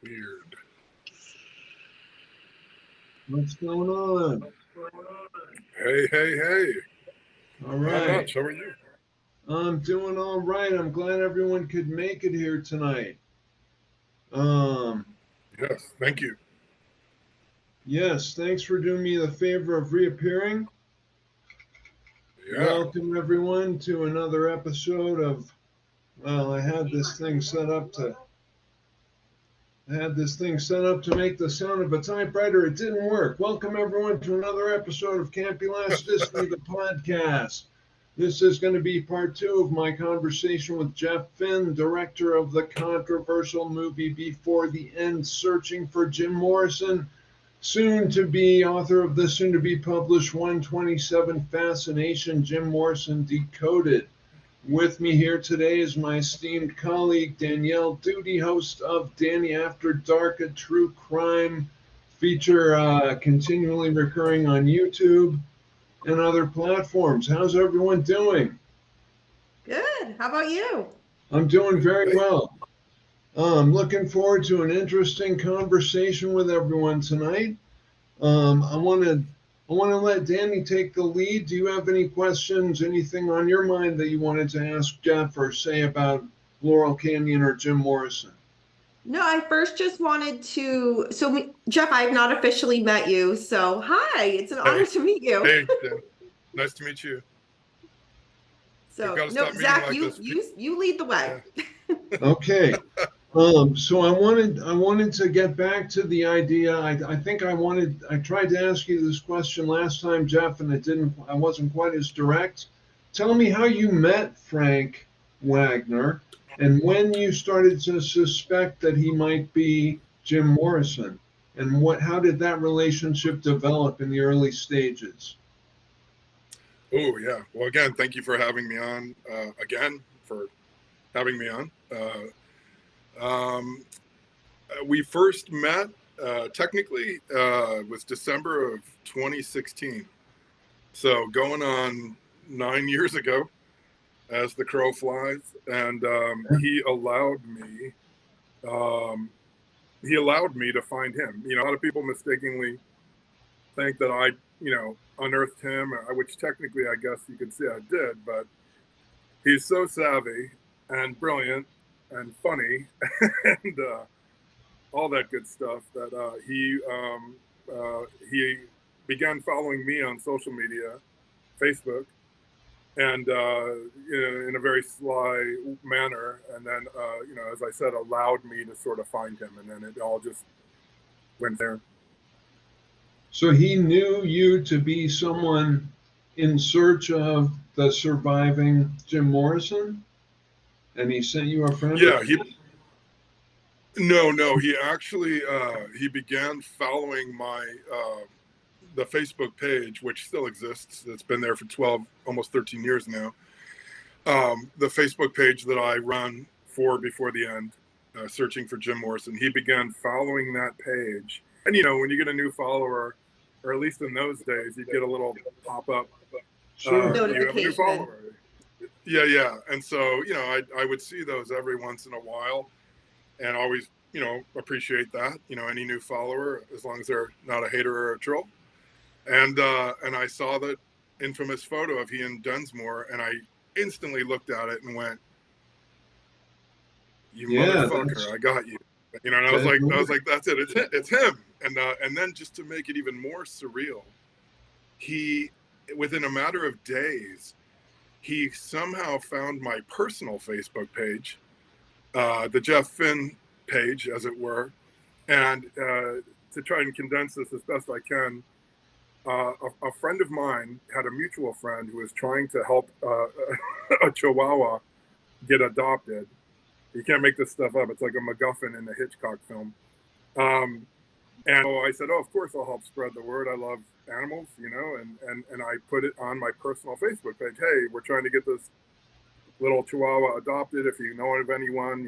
Weird. What's going on? Hey. All Not right. much. How are you? I'm doing all right. I'm glad everyone could make it here tonight. Um, Yes, thank you. yes, thanks for doing me the favor of reappearing. Yeah. Welcome everyone to another episode of, well, I had this thing set up to make the sound of a typewriter. It didn't work. Welcome everyone to another episode of Camp Elasticity, the podcast. This is going to be part 2 of my conversation with Jeff Finn, director of the controversial movie Before the End, Searching for Jim Morrison, soon to be author of the soon to be published 127 Fascination, Jim Morrison Decoded. With me here today is my esteemed colleague Danielle Duty, host of Dani After Dark, a true crime feature continually recurring on YouTube and other platforms. How's everyone doing? Good. How about you? I'm doing very Hey. well. I'm looking forward to an interesting conversation with everyone tonight. I want to let Dani take the lead. Do you have any questions, anything on your mind that you wanted to ask Jeff or say about Laurel Canyon or Jim Morrison? No, I first just wanted to. Jeff, I have not officially met you. So, hi. It's an honor to meet you. Hey, Jen. Nice to meet you. We've got to stop meeting Zach, like this. you lead the way. Yeah. Okay. So I wanted to get back to the idea. I tried to ask you this question last time, Jeff, and I wasn't quite as direct. Tell me how you met Frank Wagner and when you started to suspect that he might be Jim Morrison, and how did that relationship develop in the early stages? Oh, yeah. Well, again, thank you for having me on. We first met, technically, was December of 2016. So going on 9 years ago, as the crow flies. And he allowed me to find him. A lot of people mistakenly think that I, unearthed him, which technically I guess you could say I did, but he's so savvy and brilliant and funny and all that good stuff that he began following me on social media, Facebook, and in a very sly manner, and then as I said, allowed me to sort of find him, and then it all just went there. So he knew you to be someone in search of the surviving Jim Morrison, and he sent you a friend Yeah, request? No, he actually he began following my the Facebook page, which still exists. It's been there for 12, almost 13 years now. The Facebook page that I run for Before the End, searching for Jim Morrison. He began following that page, and when you get a new follower, or at least in those days, you'd get a little pop up. Sure. You have a new follower. Yeah. And so I would see those every once in a while, and always appreciate that. Any new follower, as long as they're not a hater or a troll. And I saw that infamous photo of he and Dunsmore, and I instantly looked at it and went, "You motherfucker, I got you." And I was like, "That's it. It's him." And then just to make it even more surreal, he, within a matter of days, he somehow found my personal Facebook page, the Jeff Finn page, as it were, and to try and condense this as best I can. A friend of mine had a mutual friend who was trying to help a Chihuahua get adopted. You can't make this stuff up. It's like a MacGuffin in a Hitchcock film. And so I said, of course I'll help spread the word. I love animals, and I put it on my personal Facebook page. Hey, we're trying to get this little Chihuahua adopted. If you know of anyone,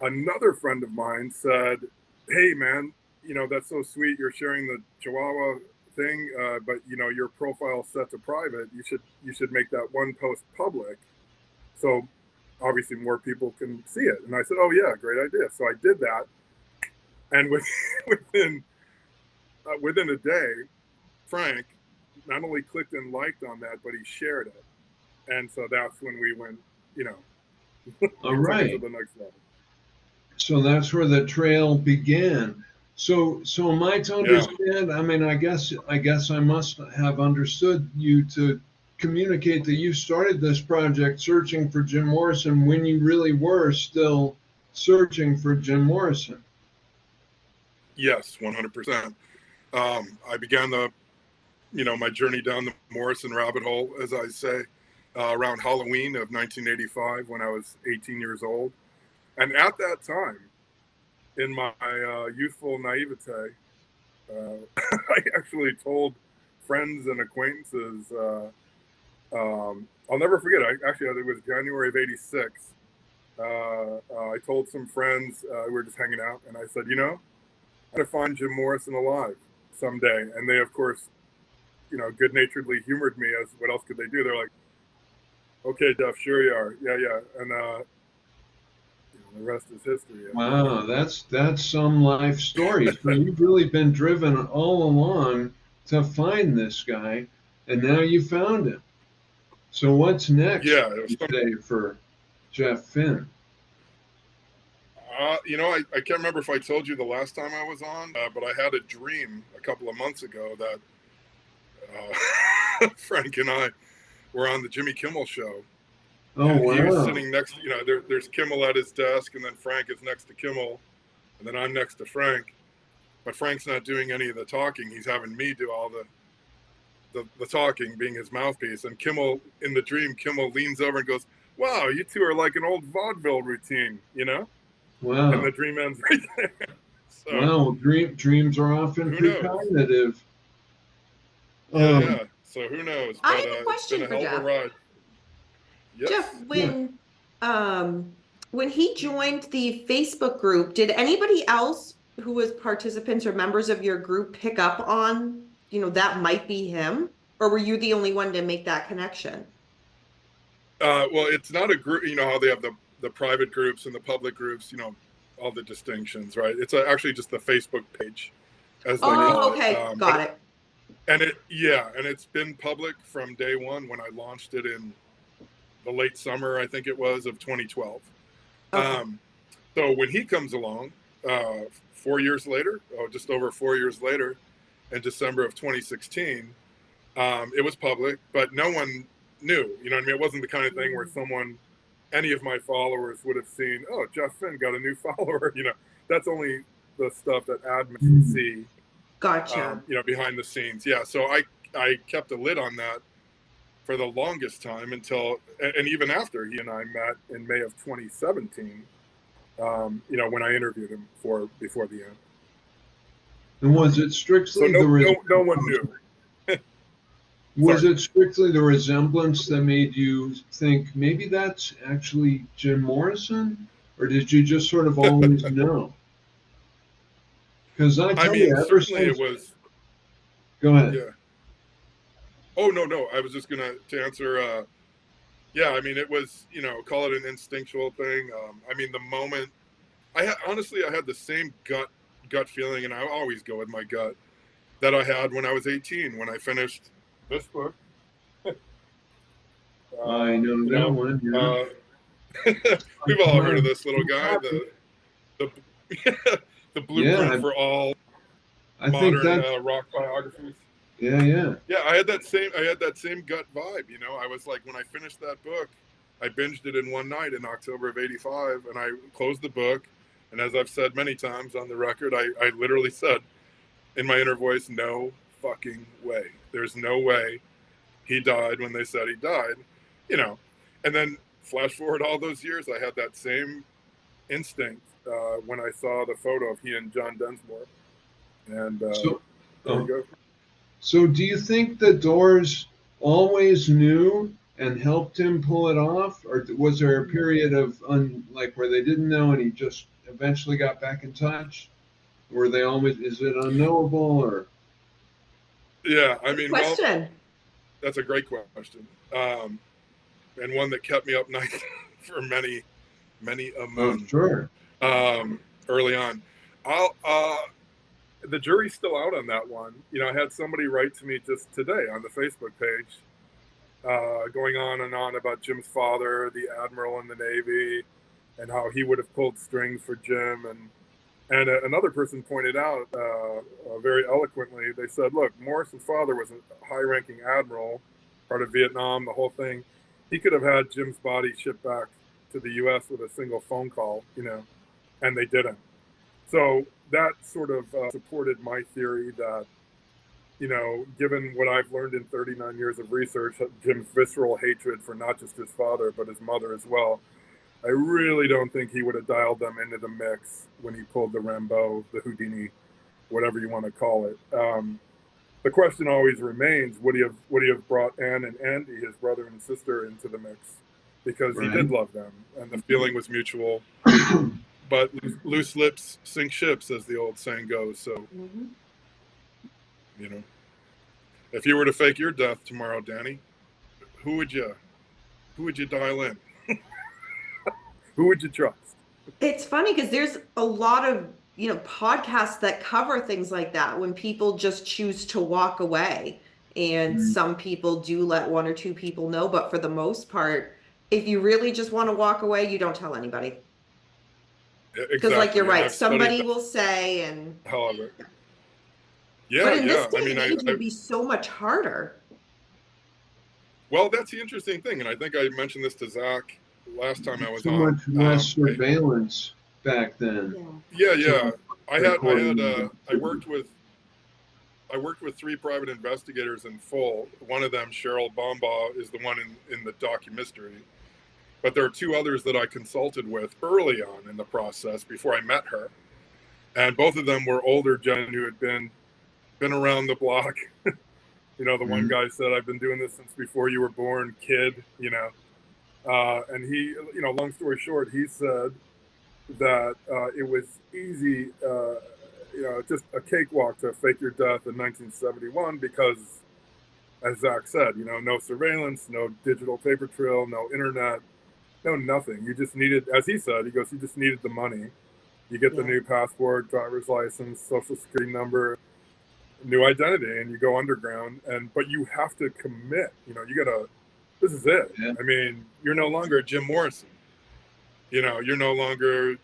Another friend of mine said, hey, man, that's so sweet. You're sharing the Chihuahua thing, but your profile set to private. You should make that one post public. So obviously more people can see it. And I said, oh yeah, great idea. So I did that, and within a day, Frank not only clicked and liked on that, but he shared it. And so that's when we went, you know, All we took it to right. the next level. So that's where the trail began. So am I to understand? I mean, I guess I must have understood you to communicate that you started this project searching for Jim Morrison when you really were still searching for Jim Morrison. Yes, 100%. I began my journey down the Morrison rabbit hole, as I say, around Halloween of 1985 when I was 18 years old. And at that time, in my youthful naivete, I actually told friends and acquaintances, I'll never forget, I think it was January of 86. I told some friends, we were just hanging out, and I said, I'm going to find Jim Morrison alive someday. And they, of course, good-naturedly humored me as what else could they do? They're like, okay, Jeff, sure you are. Yeah. And the rest is history. Wow, that's some life story. So you've really been driven all along to find this guy, and now you found him. So what's next, Yeah, you say, for Jeff Finn? I can't remember if I told you the last time I was on, but I had a dream a couple of months ago that Frank and I were on the Jimmy Kimmel show. Oh, and wow. He was sitting next, there's Kimmel at his desk, and then Frank is next to Kimmel, and then I'm next to Frank. But Frank's not doing any of the talking. He's having me do all the talking, being his mouthpiece. And Kimmel, in the dream, Kimmel leans over and goes, wow, you two are like an old vaudeville routine, Wow. And the dream ends right there. So, wow, dreams are often precognitive. Yeah. So who knows? I have a question it's been a hell of a ride. Yes. Jeff, when he joined the Facebook group, did anybody else who was participants or members of your group pick up on, that might be him? Or were you the only one to make that connection? Well, it's not a group, how they have the private groups and the public groups, all the distinctions, right? It's actually just the Facebook page, as they call it. Okay, got it. And it's been public from day one when I launched it in the late summer, I think it was, of 2012. Okay. So when he comes along, 4 years later, just over 4 years later, in December of 2016, it was public, but no one knew. You know what I mean? It wasn't the kind of thing where any of my followers would have seen, oh, Jeff Finn got a new follower. That's only the stuff that admins see. Gotcha. Behind the scenes. Yeah. So I kept a lid on that for the longest time until, and even after he and I met in May of 2017, when I interviewed him before the end. And was it strictly no one knew. Was it strictly the resemblance that made you think maybe that's actually Jim Morrison? Or did you just sort of always know? Because certainly it was. Go ahead. Yeah. Oh, no. I was just going to answer. It was, call it an instinctual thing. The moment I had the same gut feeling, and I always go with my gut, that I had when I was 18, when I finished this book. I know that one. Yeah. We've all heard of this little guy, the blueprint for all modern rock biographies. Yeah. Yeah, I had that same gut vibe. I was like, when I finished that book, I binged it in one night in October of '85, and I closed the book. And as I've said many times on the record, I literally said in my inner voice, no fucking way. There's no way he died when they said he died, And then flash forward all those years, I had that same instinct when I saw the photo of he and John Densmore. And there you go. So do you think the Doors always knew and helped him pull it off? Or was there a period of where they didn't know and he just eventually got back in touch? Were they always, is it unknowable or? Yeah, question. That's a great question. And one that kept me up nights for many a Oh, moon. sure. Early on. The jury's still out on that one. I had somebody write to me just today on the Facebook page, going on and on about Jim's father, the admiral in the Navy, and how he would have pulled strings for Jim. And another person pointed out very eloquently, they said, look, Morrison's father was a high-ranking admiral, part of Vietnam, the whole thing. He could have had Jim's body shipped back to the U.S. with a single phone call, and they didn't. So that sort of supported my theory that, given what I've learned in 39 years of research, Jim's visceral hatred for not just his father, but his mother as well, I really don't think he would have dialed them into the mix when he pulled the Rambo, the Houdini, whatever you want to call it. The question always remains, would he have brought Ann and Andy, his brother and sister, into the mix? Because he did love them, and the feeling was mutual. But loose lips sink ships, as the old saying goes. So, if you were to fake your death tomorrow, Dani, who would you dial in? Who would you trust? It's funny because there's a lot of, podcasts that cover things like that when people just choose to walk away. And some people do let one or two people know, but for the most part, if you really just want to walk away, you don't tell anybody. Exactly. Because like you're right, somebody will say, and however. Yeah, but in this day I mean, and age, it would be so much harder. Well, that's the interesting thing, and I think I mentioned this to Zack last time I was too on. Much less surveillance back then. Yeah. So I worked with 3 private investigators in full. One of them, Cheryl Bombaugh, is the one in the documentary. But there are 2 others that I consulted with early on in the process before I met her, and both of them were older gentlemen who had been around the block. The one guy said, "I've been doing this since before you were born, kid." And he, long story short, he said that it was easy, just a cakewalk to fake your death in 1971 because, as Zack said, no surveillance, no digital paper trail, no internet, no nothing. You just needed, as he said, you just needed the money. You get the new passport, driver's license, social security number, new identity, and you go underground. But you have to commit. You gotta. This is it. Yeah. I mean, you're no longer Jim Morrison. You're no longer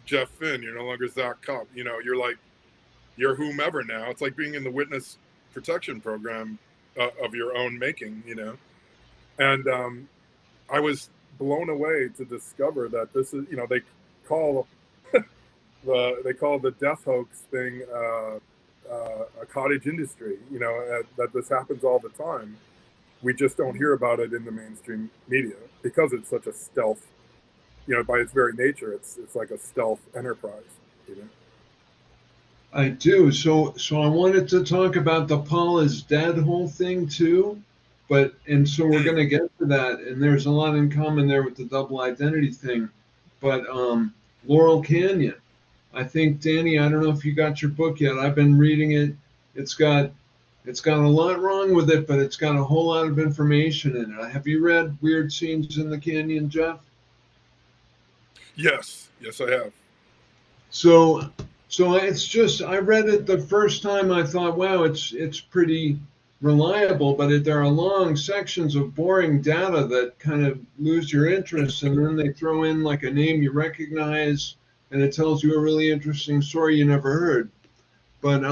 Jeff Finn. You're no longer Zack Kopp. You're whomever now. It's like being in the witness protection program of your own making. And I was blown away to discover that this is. They call the death hoax thing a cottage industry. That this happens all the time. We just don't hear about it in the mainstream media because it's such a stealth, by its very nature, it's like a stealth enterprise, I do. So I wanted to talk about the Paul is dead whole thing too, so we're going to get to that. And there's a lot in common there with the double identity thing, but Laurel Canyon, I think, Dani, I don't know if you got your book yet. I've been reading it. It's got a lot wrong with it, but it's got a whole lot of information in it. Have you read Weird Scenes in the Canyon, Jeff? Yes, I have. So it's just, I read it the first time. I thought, wow, it's pretty reliable, but there are long sections of boring data that kind of lose your interest, and then they throw in like a name you recognize, and it tells you a really interesting story you never heard. But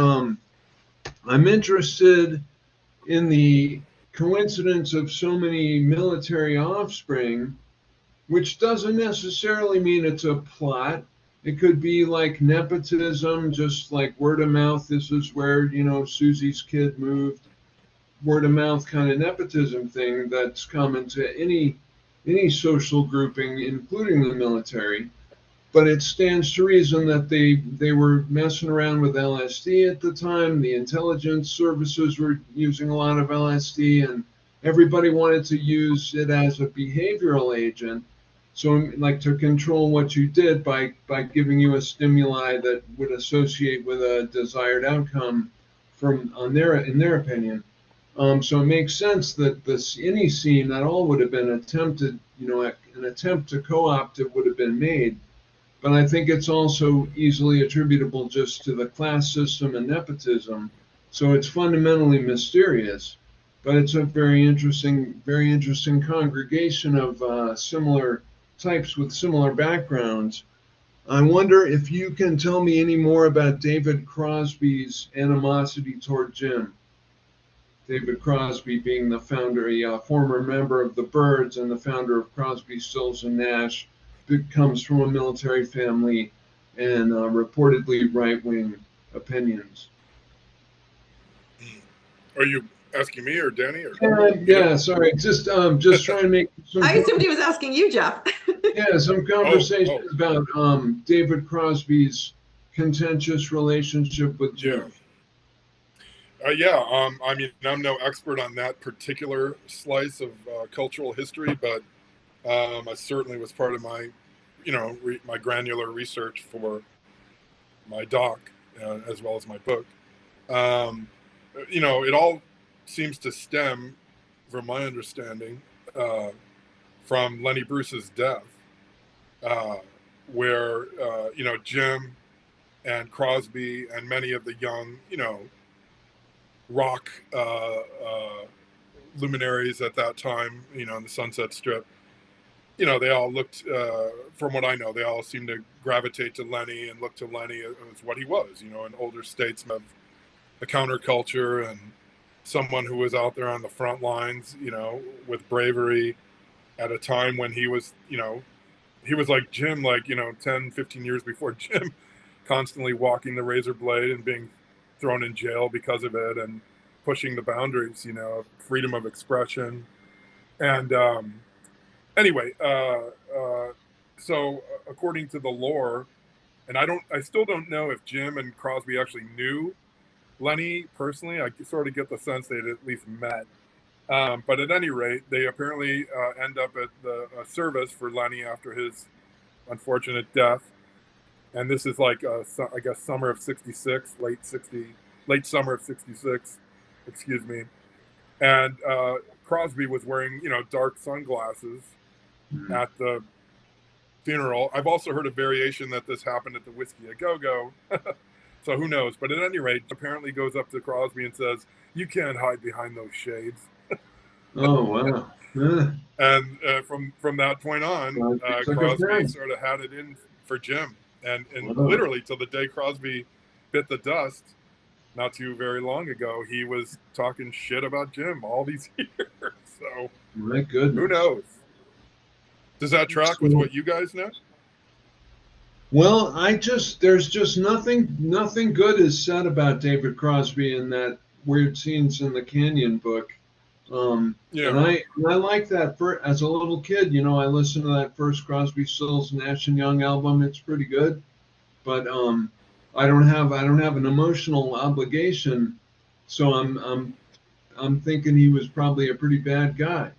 I'm interested in the coincidence of so many military offspring, which doesn't necessarily mean it's a plot. It could be like nepotism, just like word of mouth. This is where, Susie's kid moved. Word of mouth kind of nepotism thing that's common to any social grouping, including the military. But it stands to reason that they were messing around with LSD at the time. The intelligence services were using a lot of LSD, and everybody wanted to use it as a behavioral agent. So, like, to control what you did by giving you a stimuli that would associate with a desired outcome in their opinion. So it makes sense that any scene at all would have been attempted an attempt to co-opt it would have been made. But I think it's also easily attributable just to the class system and nepotism. So it's fundamentally mysterious, but it's a very interesting congregation of similar types with similar backgrounds. I wonder if you can tell me any more about David Crosby's animosity toward Jim. David Crosby being the founder, a former member of the Byrds and the founder of Crosby, Stills and Nash, comes from a military family and reportedly right-wing opinions. Are you asking me or Dani? Or yeah, sorry. Just trying to make some. I assumed he was asking you, Jeff. Yeah, some conversations about David Crosby's contentious relationship with Jim. I mean, I'm no expert on that particular slice of cultural history, but I certainly was part of my, my granular research for my doc as well as my book. It all seems to stem, from my understanding, from Lenny Bruce's death, where, Jim and Crosby and many of the young, rock luminaries at that time, in the Sunset Strip, they all looked, from what I know, they all seemed to gravitate to Lenny and look to Lenny as what he was, an older statesman of the counterculture and someone who was out there on the front lines, with bravery at a time when he was, he was like Jim, 10, 15 years before Jim, constantly walking the razor blade and being thrown in jail because of it and pushing the boundaries, of freedom of expression. And anyway, so according to the lore, and I still don't know if Jim and Crosby actually knew Lenny personally. I sort of get the sense they'd at least met. But at any rate, they apparently end up at the service for Lenny after his unfortunate death. And this is I guess summer of '66, late summer of '66, excuse me. And Crosby was wearing, dark sunglasses at the funeral. I've also heard a variation that this happened at the Whiskey A Go-Go. So who knows? But at any rate, apparently goes up to Crosby and says, "You can't hide behind those shades." Oh, wow. Yeah. And from that point on, Crosby sort of had it in for Jim. And literally till the day Crosby bit the dust, not too very long ago, he was talking shit about Jim all these years. So my goodness, who knows? Does that track with what you guys know? Well, there's just nothing good is said about David Crosby in that Weird Scenes in the Canyon book. And I like that as a little kid, I listened to that first Crosby, Stills, Nash and Young album. It's pretty good, but I don't have an emotional obligation, so I'm thinking he was probably a pretty bad guy.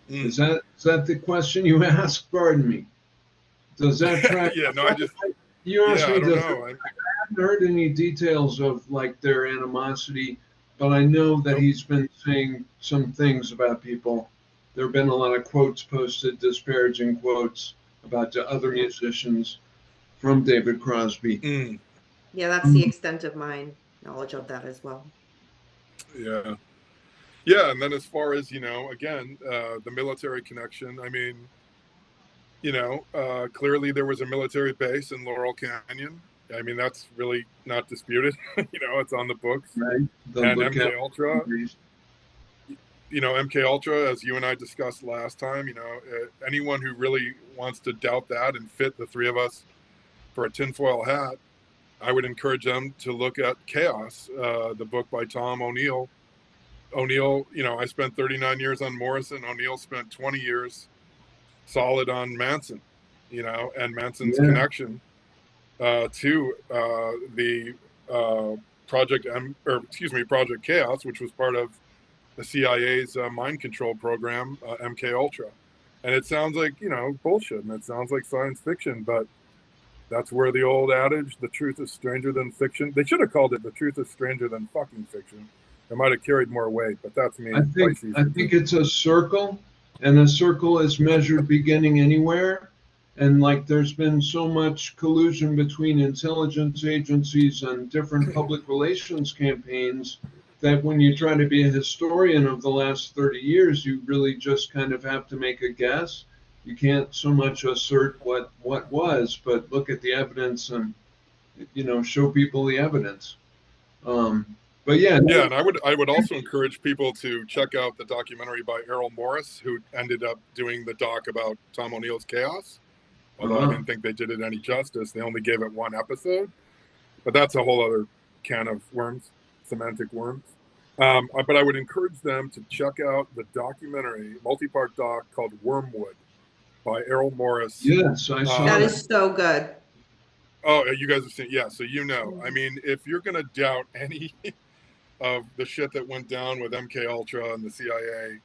Is that the question you asked? Pardon me. Does that track? Yeah, no, you asked me. I don't know. I haven't heard any details of their animosity, but I know that he's been saying some things about people. There have been a lot of quotes posted, disparaging quotes about other musicians from David Crosby. Yeah, that's the extent of my knowledge of that as well. Yeah. Yeah, and then as far as, again, the military connection, I mean, clearly there was a military base in Laurel Canyon. I mean, that's really not disputed. It's on the books. Right. And MK Ultra, MK Ultra, as you and I discussed last time, anyone who really wants to doubt that and fit the three of us for a tinfoil hat, I would encourage them to look at Chaos, the book by Tom O'Neill. O'Neill, I spent 39 years on Morrison. O'Neill spent 20 years solid on Manson, and Manson's connection to the Project Chaos, which was part of the CIA's mind control program, MK Ultra. And it sounds like, bullshit, and it sounds like science fiction, but that's where the old adage, the truth is stranger than fiction. They should have called it the truth is stranger than fucking fiction. It might have carried more weight, but that's me. I think it's a circle. and a circle is measured beginning anywhere. And like there's been so much collusion between intelligence agencies and different public relations campaigns that when you try to be a historian of the last 30 years, you really just kind of have to make a guess. You can't so much assert what was, but look at the evidence and, you know, show people the evidence. But yeah. Yeah, and I would also encourage people to check out the documentary by Errol Morris, who ended up doing the doc about Tom O'Neill's chaos. Although I didn't think they did it any justice. They only gave it one episode. But that's a whole other can of worms, semantic worms. But I would encourage them to check out the documentary, multi-part doc called Wormwood by Errol Morris. Yes, I saw that. Is so good. Oh, you guys have seen, yeah, so you know. I mean, if you're going to doubt any of the shit that went down with MK Ultra and the CIA,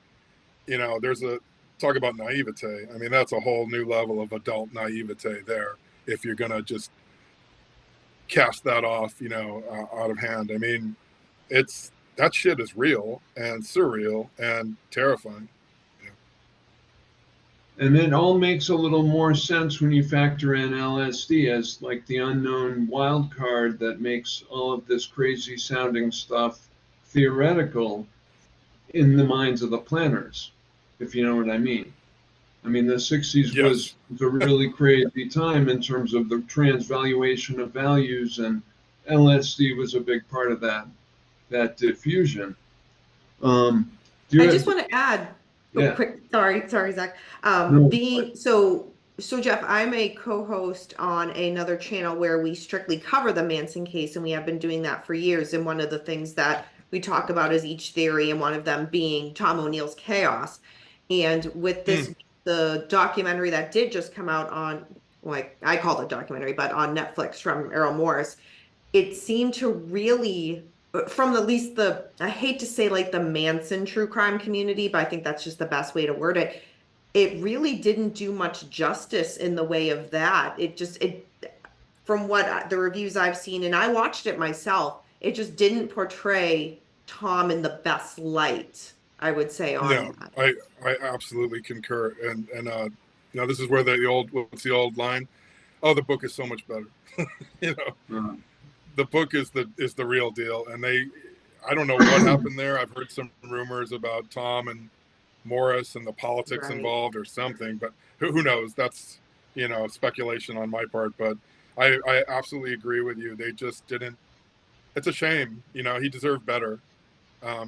you know, there's a, talk about naivete. I mean, that's a whole new level of adult naivete there. If you're going to just cast that off, you know, out of hand. I mean, it's, that shit is real and surreal and terrifying. And it all makes a little more sense when you factor in LSD as like the unknown wild card that makes all of this crazy sounding stuff theoretical in the minds of the planners, if you know what I mean. I mean, the 60s was a really crazy time in terms of the transvaluation of values, and LSD was a big part of that diffusion. I just want to add quick, sorry, Zach. So Jeff, I'm a co-host on another channel where we strictly cover the Manson case, and we have been doing that for years. And one of the things that we talk about is each theory, and one of them being Tom O'Neill's chaos. And with this, the documentary that did just come out on, like I call it documentary, but on Netflix from Errol Morris, it seemed to really, from at least the, I hate to say like the Manson true crime community, but I think that's just the best way to word it. It really didn't do much justice in the way of that. From what the reviews I've seen, and I watched it myself, it just didn't portray Tom in the best light, I would say. On that. I absolutely concur. And you know, this is where what's the old line? Oh, the book is so much better. You know, the book is the real deal. And I don't know what happened there. I've heard some rumors about Tom and Morris and the politics involved or something, but who knows? That's, you know, speculation on my part. But I absolutely agree with you. They just didn't. It's a shame. You know, he deserved better. I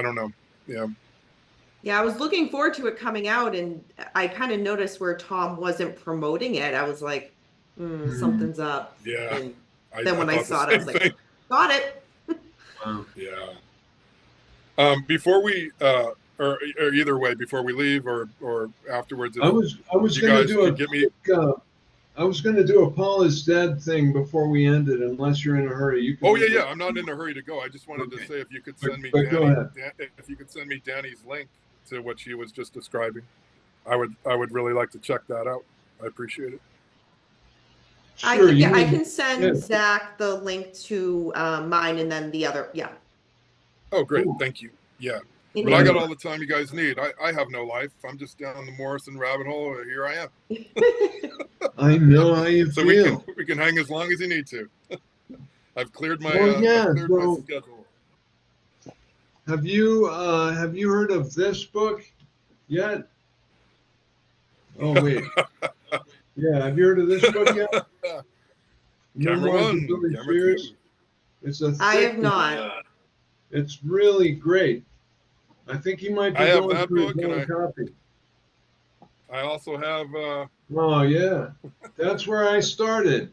don't know. Yeah. Yeah, I was looking forward to it coming out, and I kind of noticed where Tom wasn't promoting it. I was like, something's up. Yeah. And then when I saw it, I was like, got it. Yeah. Before we, or either way, before we leave or afterwards, I was going to do a Paul is dead thing before we ended, unless you're in a hurry. You can yeah. I'm not in a hurry to go. I just wanted to say if you could send me Dani's link to what she was just describing, I would really like to check that out. I appreciate it. Sure, I can send Zach the link to mine, and then the other. Yeah. Oh, great. Thank you. Yeah. But I got all the time you guys need. I have no life. I'm just down the Morrison rabbit hole. Here I am. I know how you feel. So we can hang as long as you need to. I've cleared my, my schedule. Have you heard of this book yet? Oh wait. Yeah, have you heard of this book yet? Camera one. Camera two. I have not. It's really great. I think he might be going through his own copy. I also have. Oh yeah, that's where I started.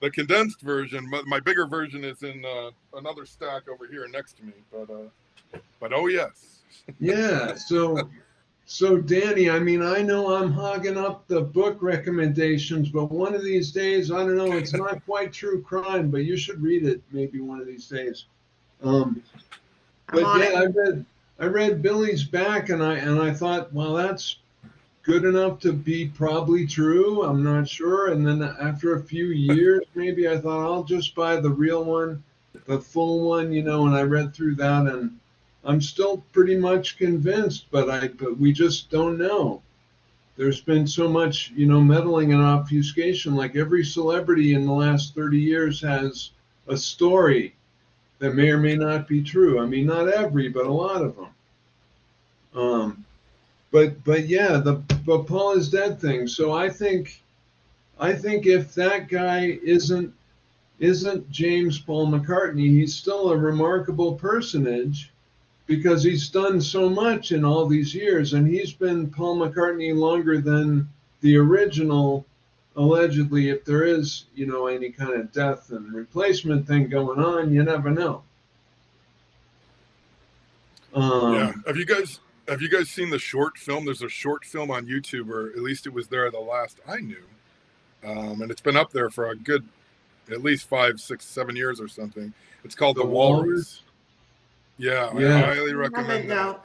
The condensed version. My bigger version is in another stack over here next to me. But oh yes. Yeah. So Dani, I mean, I know I'm hogging up the book recommendations, but one of these days, I don't know, it's not quite true crime, but you should read it maybe one of these days. But yeah, I read Billy's Back, and I thought, well, that's good enough to be probably true. I'm not sure. And then after a few years, maybe I thought I'll just buy the real one, the full one, you know. And I read through that, and I'm still pretty much convinced, but we just don't know. There's been so much, meddling and obfuscation. Like every celebrity in the last 30 years has a story that may or may not be true. I mean, not every, but a lot of them. But yeah, the Paul is dead thing. So I think if that guy isn't James Paul McCartney, he's still a remarkable personage because he's done so much in all these years, and he's been Paul McCartney longer than the original, allegedly. If there is, any kind of death and replacement thing going on, you never know. Yeah. Have you guys seen the short film? There's a short film on YouTube, or at least it was there the last I knew. And it's been up there for a good, at least 5, 6, 7 years or something. It's called The Walrus. Yeah, I highly recommend that.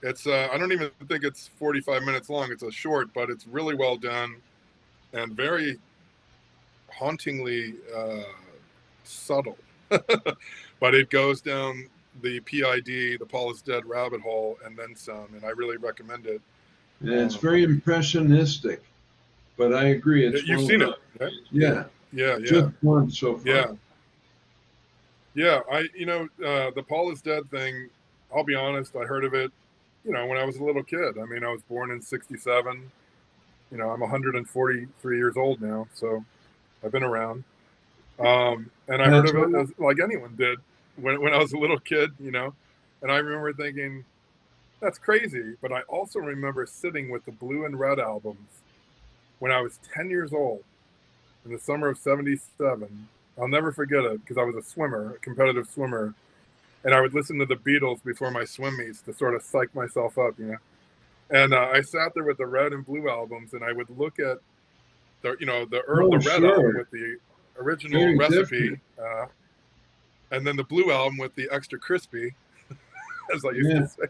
It's I don't even think it's 45 minutes long. It's a short, but it's really well done and very hauntingly subtle. But it goes down the PID, the Paul is dead rabbit hole, and then some. And I really recommend it. Yeah, it's very impressionistic, but I agree. You've seen it, right? Yeah. Just one so far. Yeah. The Paul is dead thing. I'll be honest. I heard of it, when I was a little kid. I mean, I was born in '67. I'm 143 years old now, so I've been around. And I heard of it as, like anyone did when I was a little kid, and I remember thinking, that's crazy. But I also remember sitting with the Blue and Red albums when I was 10 years old in the summer of '77. I'll never forget it because I was a competitive swimmer, and I would listen to the Beatles before my swim meets to sort of psych myself up, And I sat there with the Red and Blue albums, and I would look at the Red album with the original Very recipe, and then the Blue album with the extra crispy, as I used to say.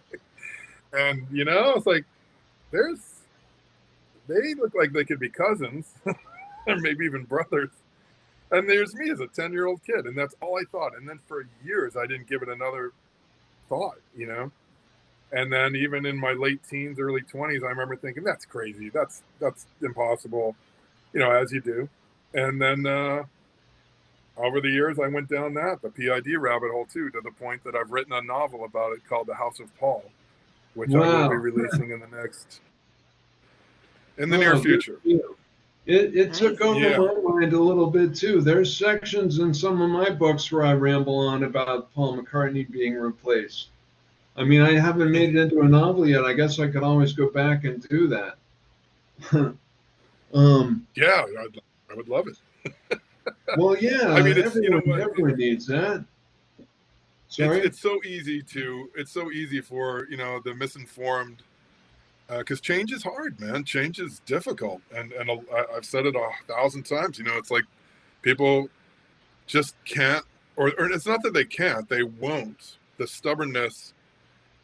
And it's like they look like they could be cousins, or maybe even brothers. And there's me as a 10-year-old kid, and that's all I thought. And then for years, I didn't give it another thought, And then even in my late teens, early 20s, I remember thinking, that's crazy. That's impossible, as you do. And then over the years, I went down the PID rabbit hole, too, to the point that I've written a novel about it called The House of Paul, which I will be releasing in the near future. It took over my mind a little bit, too. There's sections in some of my books where I ramble on about Paul McCartney being replaced. I mean, I haven't made it into a novel yet. I guess I could always go back and do that. Yeah, I would love it. Well, yeah. I mean, everyone needs that. Sorry? It's so easy for, the misinformed, because change is hard, man. Change is difficult. And I've said it 1,000 times, it's like people just can't, or it's not that they can't, they won't. The stubbornness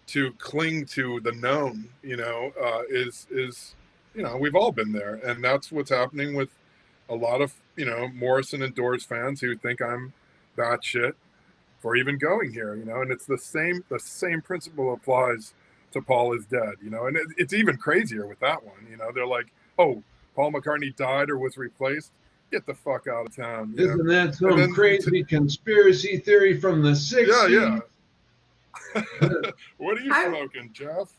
to cling to the known, is we've all been there. And that's what's happening with a lot of, Morrison and Doors fans who think I'm batshit for even going here, and it's the same principle applies to Paul is dead, and it's even crazier with that one, they're like, oh, Paul McCartney died or was replaced. Get the fuck out of town. Isn't that some crazy conspiracy theory from the 60s? Yeah. What are you smoking, Jeff?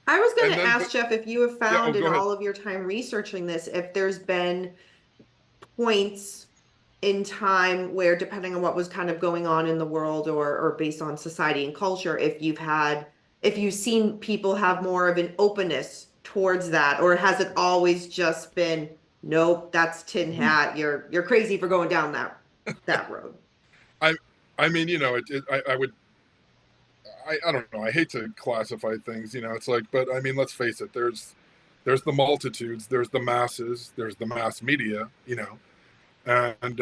I was going to ask Jeff if you have found in all of your time researching this, if there's been points in time where, depending on what was kind of going on in the world or based on society and culture, if you've seen people have more of an openness towards that, or has it always just been, nope, that's tin hat, you're crazy for going down that road? I mean, I don't know. I hate to classify things, it's like, but I mean, let's face it, there's the multitudes, there's the masses, there's the mass media, and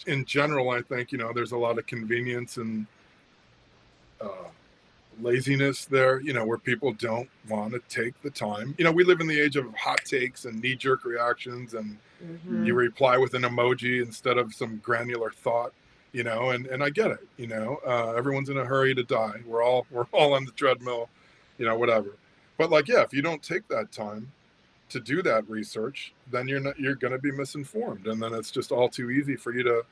in general, I think, there's a lot of convenience and laziness there, where people don't want to take the time. We live in the age of hot takes and knee-jerk reactions, and you reply with an emoji instead of some granular thought. you know, and I get it, you know, everyone's in a hurry to die. We're all on the treadmill, you know, whatever. But like, yeah, if you don't take that time to do that research, then you're going to be misinformed. And then it's just all too easy for you to,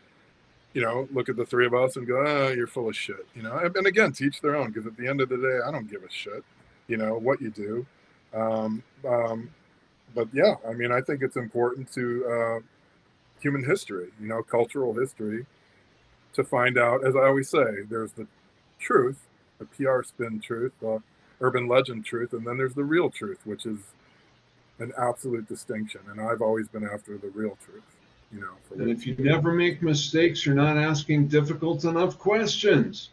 you know, look at the three of us and go, oh, you're full of shit, you know. And again, teach their own, because at the end of the day, I don't give a shit, you know, what you do. But yeah, I mean, I think it's important to human history, you know, cultural history, to find out, as I always say, there's the truth, the PR spin truth, the urban legend truth, and then there's the real truth, which is an absolute distinction. And I've always been after the real truth, you know. And if you never make mistakes, you're not asking difficult enough questions.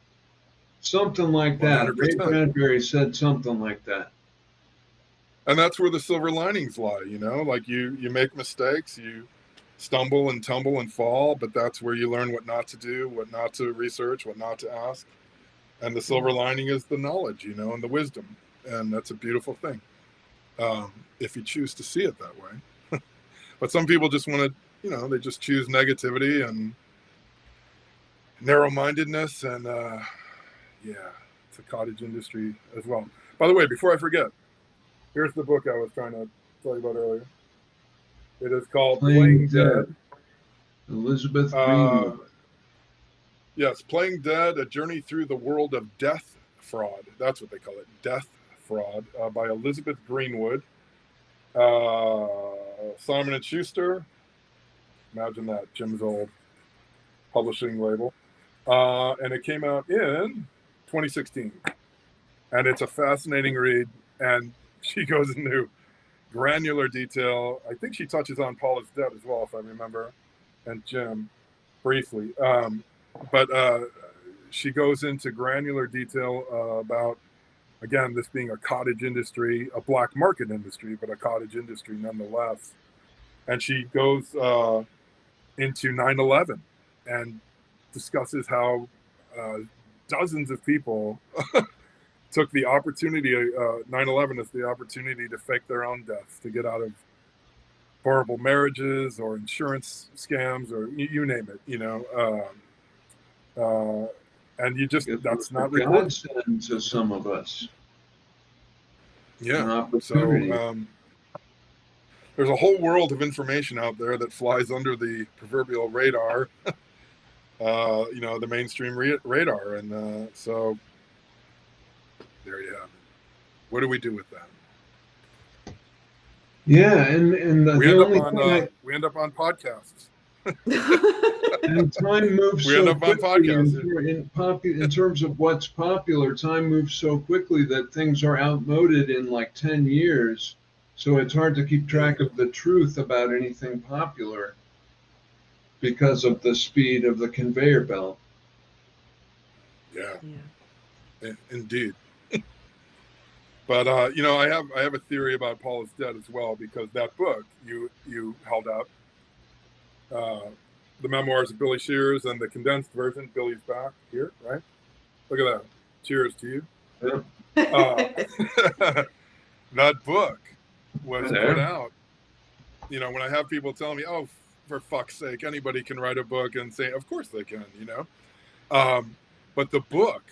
Something like that. 100%. Ray Bradbury said something like that. And that's where the silver linings lie, you know, like you make mistakes, you stumble and tumble and fall, but that's where you learn what not to do, what not to research, what not to ask. And the silver lining is the knowledge, you know, and the wisdom. And that's a beautiful thing, if you choose to see it that way. But some people just want to, you know, they just choose negativity and narrow-mindedness, and yeah, it's a cottage industry as well. By the way, before I forget, here's the book I was trying to tell you about earlier. It is called Playing Dead. Elizabeth Greenwood. Yes, Playing Dead, A Journey Through the World of Death Fraud. That's what they call it, Death Fraud, by Elizabeth Greenwood. Simon & Schuster. Imagine that, Jim's old publishing label. And it came out in 2016. And it's a fascinating read. And she goes into granular detail. I think she touches on Paul is Dead as well, if I remember, and Jim briefly. But she goes into granular detail about, again, this being a cottage industry, a black market industry, but a cottage industry nonetheless. And she goes into 9/11 and discusses how dozens of people took the opportunity, 9/11 as the opportunity to fake their own deaths, to get out of horrible marriages or insurance scams, or you name it, you know. And you just, that's not recorded. To some of us. Yeah. So there's a whole world of information out there that flies under the proverbial radar, you know, the mainstream radar. And so there you have it. What do we do with that? Yeah, and we end up on podcasts. And time moves so quickly in terms of what's popular. Time moves so quickly that things are outmoded in like 10 years. So it's hard to keep track of the truth about anything popular because of the speed of the conveyor belt. Yeah. Indeed. But you know, I have a theory about Paul is Dead as well, because that book you held up, the memoirs of Billy Shears, and the condensed version, Billy's back here, right? Look at that. Cheers to you. Yeah. That book was put out, you know, when I have people telling me, oh, for fuck's sake, anybody can write a book, and say, of course they can, you know. But the book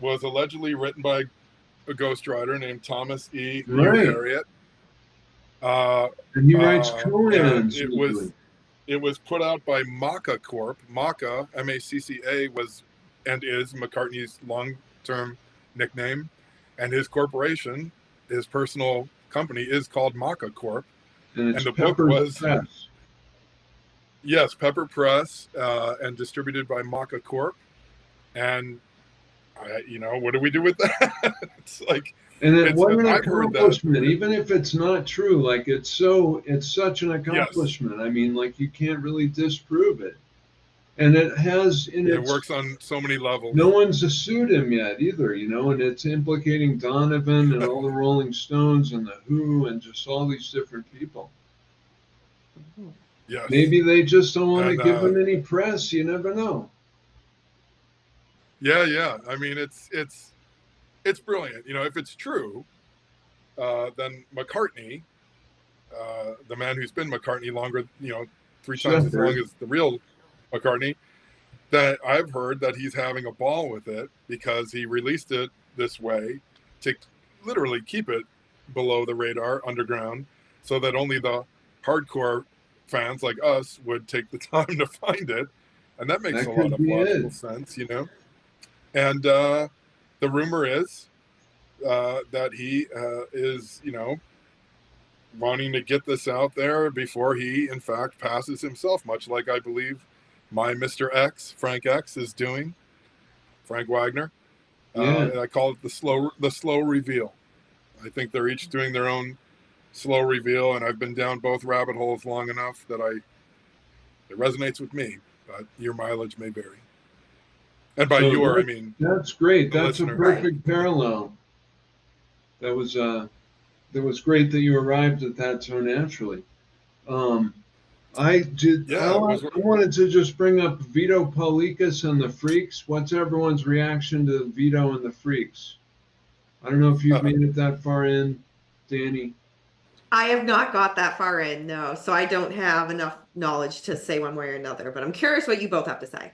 was allegedly written by a ghostwriter named Thomas E. Harriet. And he writes Conan. It was put out by Macca Corp. Macca, M-A-C-C-A, was and is McCartney's long-term nickname, and his corporation, his personal company, is called Macca Corp. And the book was Press. Yes, Pepper Press, and distributed by Macca Corp. And you know, what do we do with that? It's like, and what an accomplishment, even if it's not true. Like it's such an accomplishment. Yes. I mean, like you can't really disprove it. And it has it works on so many levels. No one's sued him yet either, you know, and it's implicating Donovan and all the Rolling Stones and the Who and just all these different people. Yes. Maybe they just don't want to give him any press. You never know. Yeah. I mean, it's brilliant. You know, if it's true, then McCartney, the man who's been McCartney longer, you know, 3 times as long as the real McCartney, that I've heard that he's having a ball with it because he released it this way to literally keep it below the radar underground so that only the hardcore fans like us would take the time to find it. And that makes That a lot could of be logical it. sense, you know? And the rumor is that he is, you know, wanting to get this out there before he, in fact, passes himself, much like I believe my Mr. X, Frank X, is doing, Frank Wagner. Yeah. And I call it the slow reveal. I think they're each doing their own slow reveal, and I've been down both rabbit holes long enough that it resonates with me, but your mileage may vary. And by So your, I mean that's great. the That's a listener. perfect parallel. That was great that you arrived at that so naturally. Um, I did. Yeah, it was. I wanted to just bring up Vito Paulikas and the Freaks. What's everyone's reaction to Vito and the Freaks? I don't know if you've made it that far in, Dani. I have not got that far in, no, so I don't have enough knowledge to say one way or another, but I'm curious what you both have to say.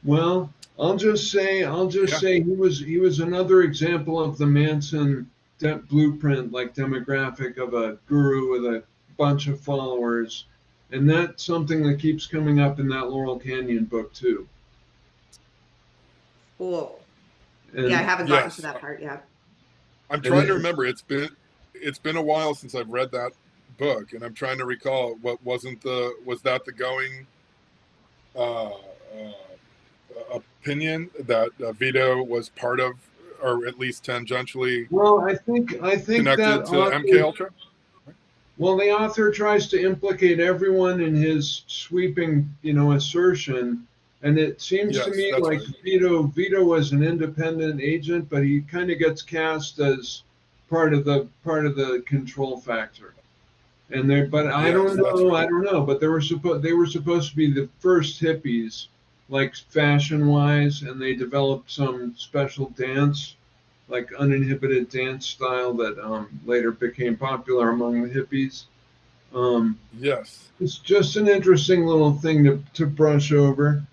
Well, I'll just say Yeah. he was another example of the Manson blueprint, like demographic of a guru with a bunch of followers, and that's something that keeps coming up in that Laurel Canyon book too. Cool. Yeah, I And haven't gotten to Yes, that part yet. I'm and trying to it, remember. It's been a while since I've read that book, and I'm trying to recall was that the going uh, opinion that Vito was part of, or at least tangentially well, I think that connected to MK author. Ultra? Well, the author tries to implicate everyone in his sweeping, assertion, and it seems to Yes, me that's like right. Vito was an independent agent, but he kind of gets cast as part of the control factor. And there, but Yes, that's right. I don't know, but they were supposed to be the first hippies, like fashion wise, and they developed some special dance, like uninhibited dance style that later became popular among the hippies. Um, Yes. it's just an interesting little thing to brush over.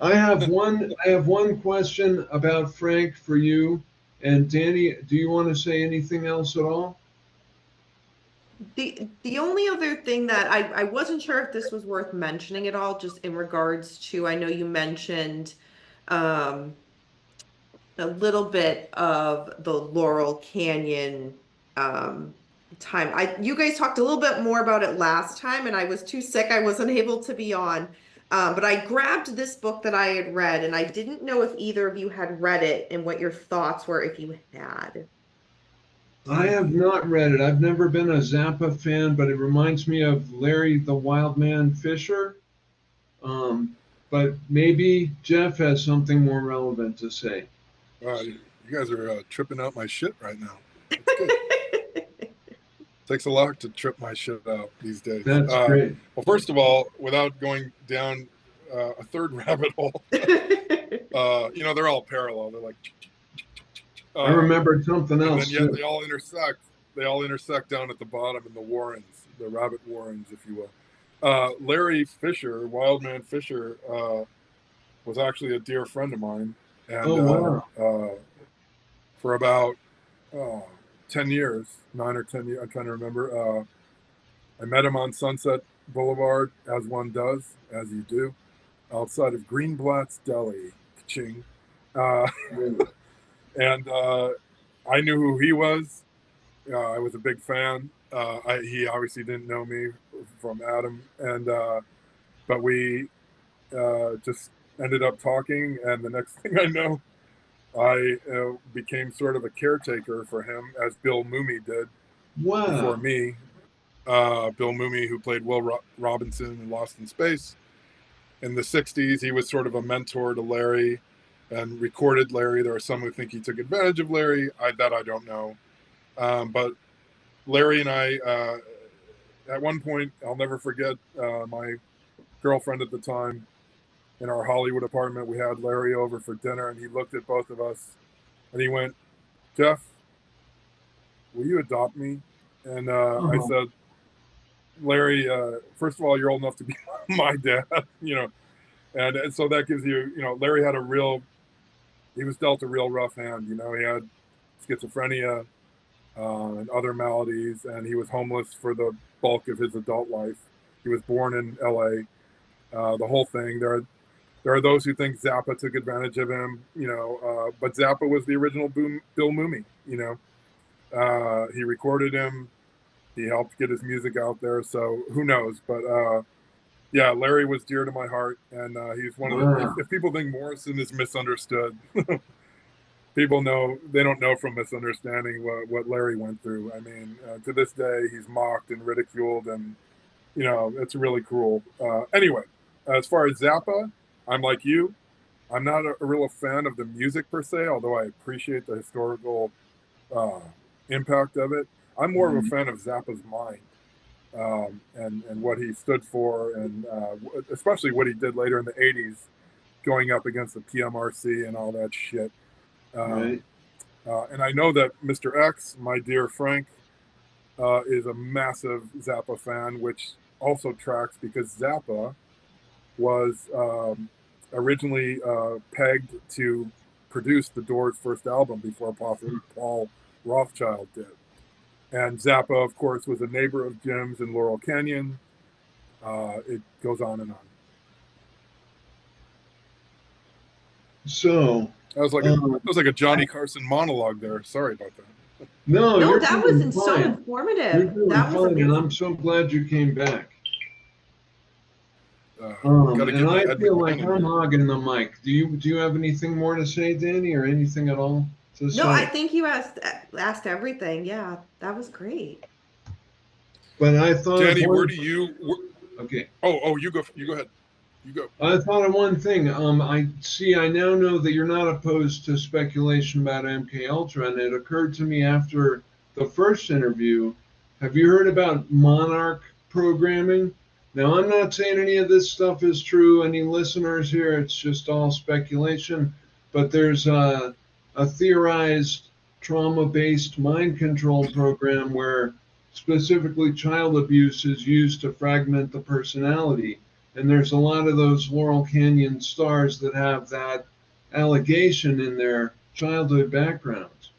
I have one question about Frank for you. And Dani, do you want to say anything else at all? The only other thing that I wasn't sure if this was worth mentioning at all, just in regards to, I know you mentioned um a little bit of the Laurel Canyon um time. You guys talked a little bit more about it last time, and I was too sick, I wasn't able to be on. But I grabbed this book that I had read, and I didn't know if either of you had read it and what your thoughts were if you had. I have not read it. I've never been a Zappa fan, but it reminds me of Larry the Wildman Fisher. Um, but maybe Jeff has something more relevant to say. You guys are tripping out my shit right now. That's good. Takes a lot to trip my shit out these days. That's great. Well, first of all, without going down a third rabbit hole, they're all parallel. They're like, I remembered something and then else yet too. they all intersect. They all intersect down at the bottom in the warrens, the rabbit warrens, if you will. Larry Fisher, Wildman Fisher, was actually a dear friend of mine, and Oh wow. for about 10 years, 9 or 10 years, I'm trying to remember. I met him on Sunset Boulevard, as one does, as you do, outside of Greenblatt's Deli, ching. Uh, and I knew who he was. I was a big fan. He obviously didn't know me from Adam, and but we just ended up talking. And the next thing I know, I became sort of a caretaker for him, as Bill Mooney did before Wow. me. Bill Mooney, who played Will Robinson in Lost in Space in the 60s, he was sort of a mentor to Larry and recorded Larry. There are some who think he took advantage of Larry. I don't know. But Larry and I, at one point, I'll never forget, my girlfriend at the time, in our Hollywood apartment, we had Larry over for dinner, and he looked at both of us and he went, "Jeff, will you adopt me?" And I Oh, said, Larry, first of all, you're old enough to be my dad, and so that gives you, Larry had he was dealt a real rough hand. He had schizophrenia and other maladies, and he was homeless for the bulk of his adult life. He was born in L.A. The whole thing. There are those who think Zappa took advantage of him, but Zappa was the original Bill Mumy. He recorded him. He helped get his music out there. So who knows? But yeah, Larry was dear to my heart, and he's one of the. If people think Morrison is misunderstood, people they don't know from misunderstanding what Larry went through. I mean, to this day, he's mocked and ridiculed, and it's really cruel. Anyway, as far as Zappa, I'm like you. I'm not a real fan of the music per se, although I appreciate the historical impact of it. I'm more of a fan of Zappa's mind and what he stood for, and especially what he did later in the 80s, going up against the PMRC and all that shit. Right. And I know that Mr. X, my dear Frank, is a massive Zappa fan, which also tracks because Zappa was originally pegged to produce the Doors' first album before Paul Rothchild did. And Zappa, of course, was a neighbor of Jim's in Laurel Canyon. It goes on and on. So that was like a Johnny Carson monologue there. Sorry about that. No, that wasn't so informative. That was amazing. And I'm so glad you came back. And I feel like I'm hogging the mic. Do you have anything more to say, Dani, or anything at all to say? No, I think you asked everything. Yeah, that was great. But I thought, Dani, where do you? Okay. Oh, you go. You go ahead. You go. I thought of one thing. I now know that you're not opposed to speculation about MK Ultra, and it occurred to me after the first interview. Have you heard about Monarch programming? Now, I'm not saying any of this stuff is true. Any listeners here, it's just all speculation. But there's a theorized trauma-based mind control program where specifically child abuse is used to fragment the personality. And there's a lot of those Laurel Canyon stars that have that allegation in their childhood backgrounds.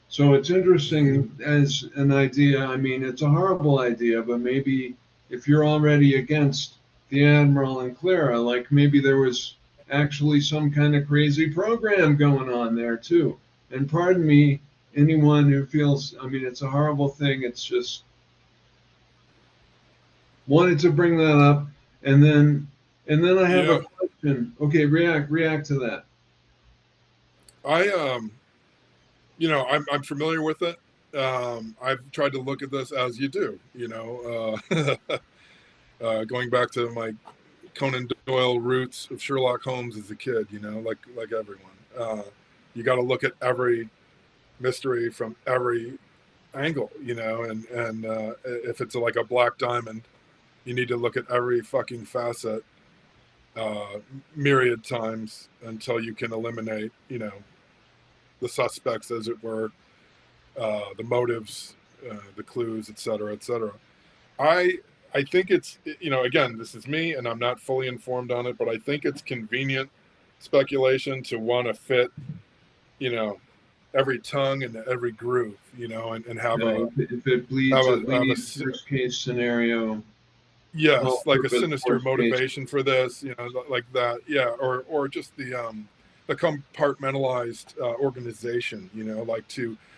So it's interesting as an idea. I mean, it's a horrible idea, but maybe if you're already against the Admiral and Clara, like maybe there was actually some kind of crazy program going on there too. And pardon me, anyone who feels, I mean, it's a horrible thing. It's just wanted to bring that up. And then I have a question. Okay, react to that. I'm familiar with it. I've tried to look at this as you do, going back to my Conan Doyle roots of Sherlock Holmes as a kid, like everyone. You got to look at every mystery from every angle, and if it's like a black diamond, you need to look at every fucking facet myriad times until you can eliminate, the suspects, as it were, the motives, the clues, et cetera, et cetera. I think it's, again, this is me and I'm not fully informed on it, but I think it's convenient speculation to want to fit, every tongue and every groove, and have if it bleeds at least worst case scenario. Yes, like a sinister motivation for this, like that. Yeah, or just the compartmentalized organization,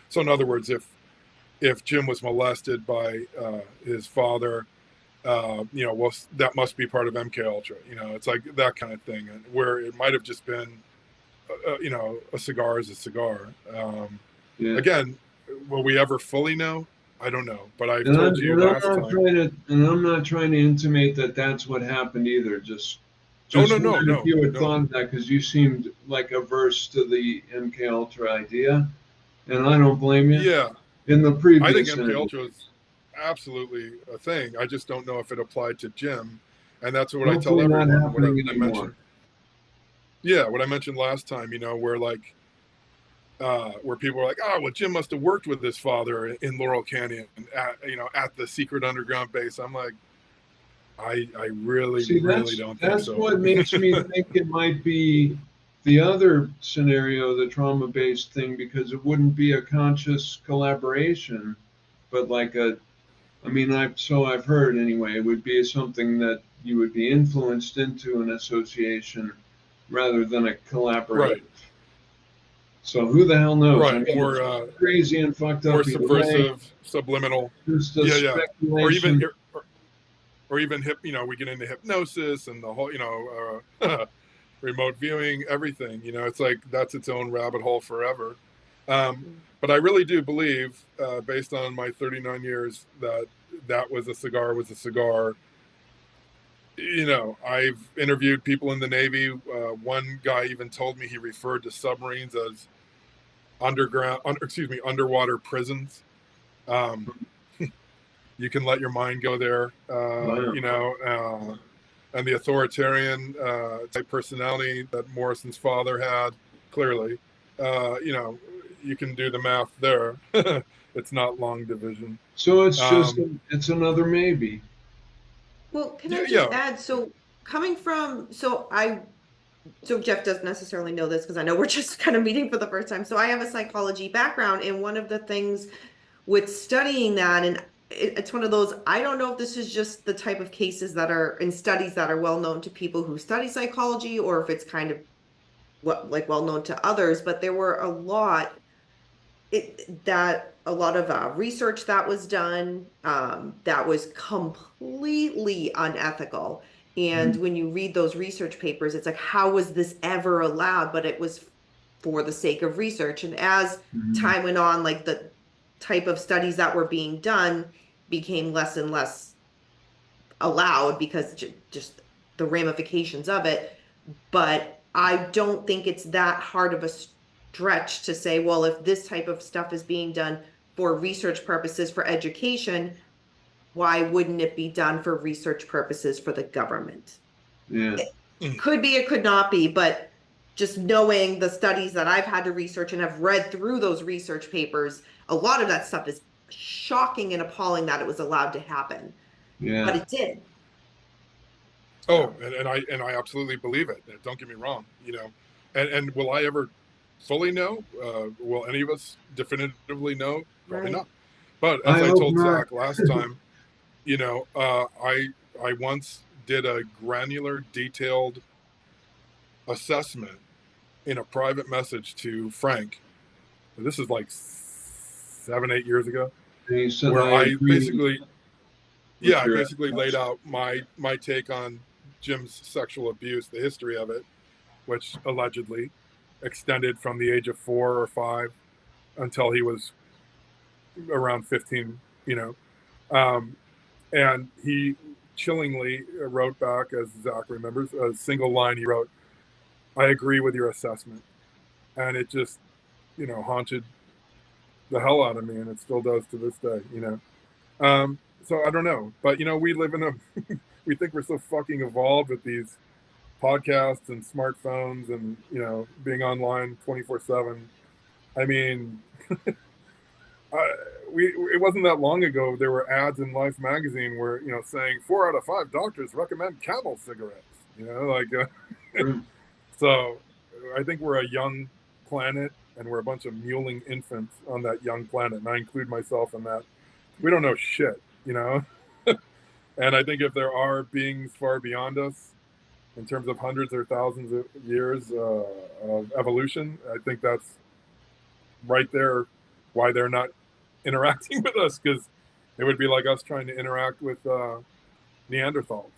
so in other words, if Jim was molested by his father, well, that must be part of MK Ultra, it's like that kind of thing, where it might have just been, a cigar is a cigar. Again, will we ever fully know? I don't know, but I told you last time. I'm not trying to intimate that that's what happened either. Just no. If you had thought of that, because you seemed like averse to the MK Ultra idea, and I don't blame you. Yeah. In the previous, I think MK Ultra is absolutely a thing. I just don't know if it applied to Jim, and that's what I tell everyone. What I mentioned. Yeah, what I mentioned last time. Where like. Where people are like, oh, well, Jim must have worked with his father in Laurel Canyon, at the secret underground base. I'm like, I really, See, really don't think that's so. what makes me think it might be the other scenario, the trauma-based thing, because it wouldn't be a conscious collaboration, but like I've heard anyway, it would be something that you would be influenced into an association rather than a collaboration. Right. So who the hell knows? I Right. mean, More it's crazy and fucked more up either way. subversive, subliminal. Just the Yeah, yeah. Or even speculation. or even we get into hypnosis and the whole, remote viewing, everything. It's like that's its own rabbit hole forever. But I really do believe, based on my 39 years, that was a cigar was a cigar. I've interviewed people in the Navy. One guy even told me he referred to submarines as underwater prisons. You can let your mind go there, Wow. and the authoritarian type personality that Morrison's father had, clearly, you can do the math there. It's not long division. So it's another maybe. Well, can I just Yeah. add, so coming from, so Jeff doesn't necessarily know this because I know we're just kind of meeting for the first time. So I have a psychology background, and one of the things with studying that, and it's one of those, I don't know if this is just the type of cases that are in studies that are well known to people who study psychology, or if it's kind of well known to others, but there were a lot of research that was done that was completely unethical. And when you read those research papers, it's like, how was this ever allowed? But it was for the sake of research. And as time went on, like the type of studies that were being done became less and less allowed because just the ramifications of it. But I don't think it's that hard of a stretch to say, well, if this type of stuff is being done for research purposes for education, why wouldn't it be done for research purposes for the government? Yeah. It could be, it could not be, but just knowing the studies that I've had to research and have read through those research papers, a lot of that stuff is shocking and appalling that it was allowed to happen. Yeah. But it did. Oh, and I absolutely believe it. Don't get me wrong. And will I ever fully know? Will any of us definitively know? Probably not. But as I told Zack last time, I once did a granular, detailed assessment in a private message to Frank. This is like 7-8 years ago, where I basically laid out my take on Jim's sexual abuse, the history of it, which allegedly extended from the age of 4 or 5 until he was around 15, and he chillingly wrote back, as Zack remembers, a single line he wrote, "I agree with your assessment." And it just, haunted the hell out of me, and it still does to this day, So I don't know, but we live in we think we're so fucking evolved with these podcasts and smartphones and being online 24/7. I mean, it wasn't that long ago there were ads in Life magazine where saying 4 out of 5 doctors recommend Camel cigarettes. So I think we're a young planet, and we're a bunch of mewling infants on that young planet, and I include myself in that. We don't know shit, and I think if there are beings far beyond us in terms of hundreds or thousands of years of evolution, I think that's right there why they're not interacting with us, because it would be like us trying to interact with Neanderthals,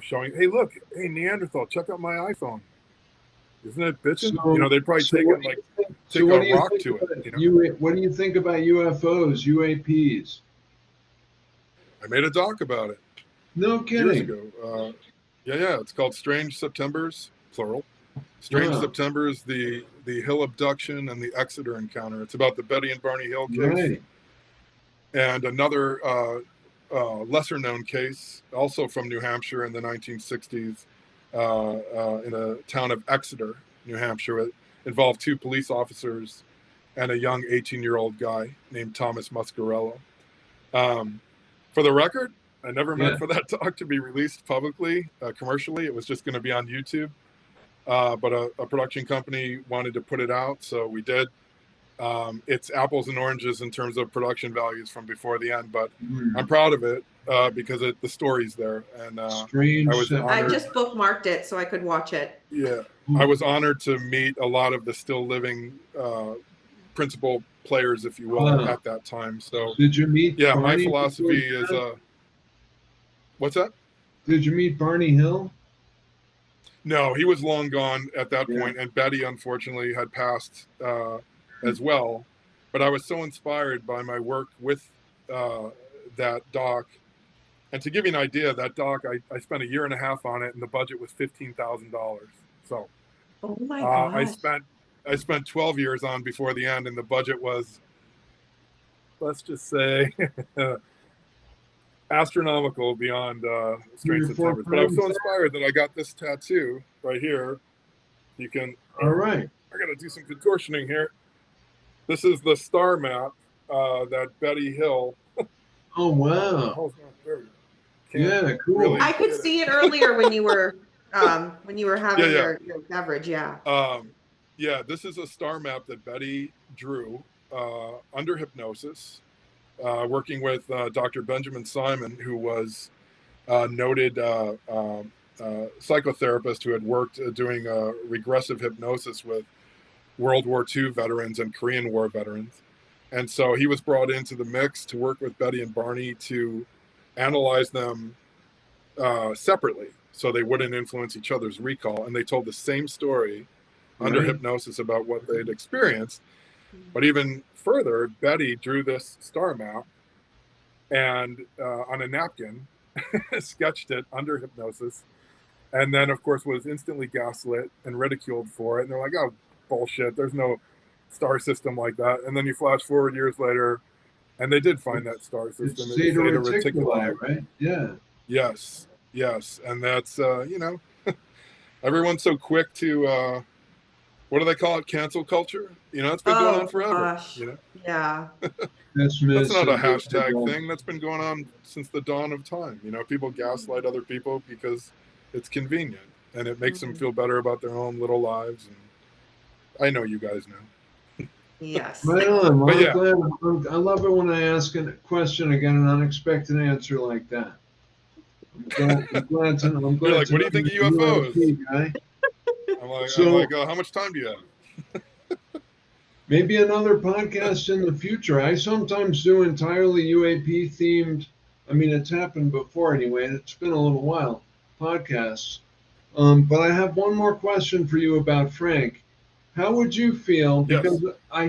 showing, hey, look, hey, Neanderthal, check out my iPhone. Isn't it bitching? They'd probably take a rock to it. What do you think about UFOs, UAPs? I made a doc about it. No kidding. Years ago. Yeah. It's called Strange Septembers, plural. Strange Septembers, the Hill abduction and the Exeter encounter. It's about the Betty and Barney Hill case. Right. And another lesser known case, also from New Hampshire in the 1960s, in a town of Exeter, New Hampshire. It involved 2 police officers and a young 18-year-old guy named Thomas Muscarello. For the record, I never meant for that talk to be released publicly, commercially. It was just going to be on YouTube. But a production company wanted to put it out, so we did. It's apples and oranges in terms of production values from before the end, but I'm proud of it because the story's there. And Strange. I just bookmarked it so I could watch it. Yeah, I was honored to meet a lot of the still living principal players, if you will, at that time. So did you meet? Yeah, Barney my philosophy is. What's that? Did you meet Barney Hill? No, he was long gone at that point, and Betty unfortunately had passed as well. But I was so inspired by my work with that doc. And to give you an idea, that doc, I spent 1.5 years on it, and the budget was $15,000. So, oh my gosh. I spent 12 years on before the end, and the budget was, let's just say, astronomical beyond strengths and timbers. But I was so inspired that I got this tattoo right here. You can. All right. I got to do some contortioning here. This is the star map that Betty Hill. Oh wow. Yeah, cool. Really I could see it earlier when you were having your beverage. Yeah, this is a star map that Betty drew under hypnosis, working with Dr. Benjamin Simon, who was a noted psychotherapist who had worked doing regressive hypnosis with World War II veterans and Korean War veterans. And so he was brought into the mix to work with Betty and Barney to analyze them separately so they wouldn't influence each other's recall. And they told the same story under hypnosis about what they'd experienced. But even further, Betty drew this star map and on a napkin, sketched it under hypnosis, and then, of course, was instantly gaslit and ridiculed for it. And they're like, oh, bullshit, there's no star system like that. And then you flash forward years later, and they did find that star system. It's Zeta Reticuli, right? Yeah. Yes. And that's, everyone's so quick to, what do they call it? Cancel culture? It's been going on forever. Gosh. Yeah. That's not a hashtag thing. That's been going on since the dawn of time. People gaslight other people because it's convenient and it makes them feel better about their own little lives. And I know you guys know. Yes. Right on. Well, I love it when I ask a question and get an unexpected answer like that. I'm glad to know. You're like, what do you think of UFOs? I'm like, how much time do you have? Maybe another podcast in the future. I sometimes do entirely UAP themed. I mean, it's happened before anyway, and it's been a little while. Podcasts. But I have one more question for you about Frank. How would you feel? Because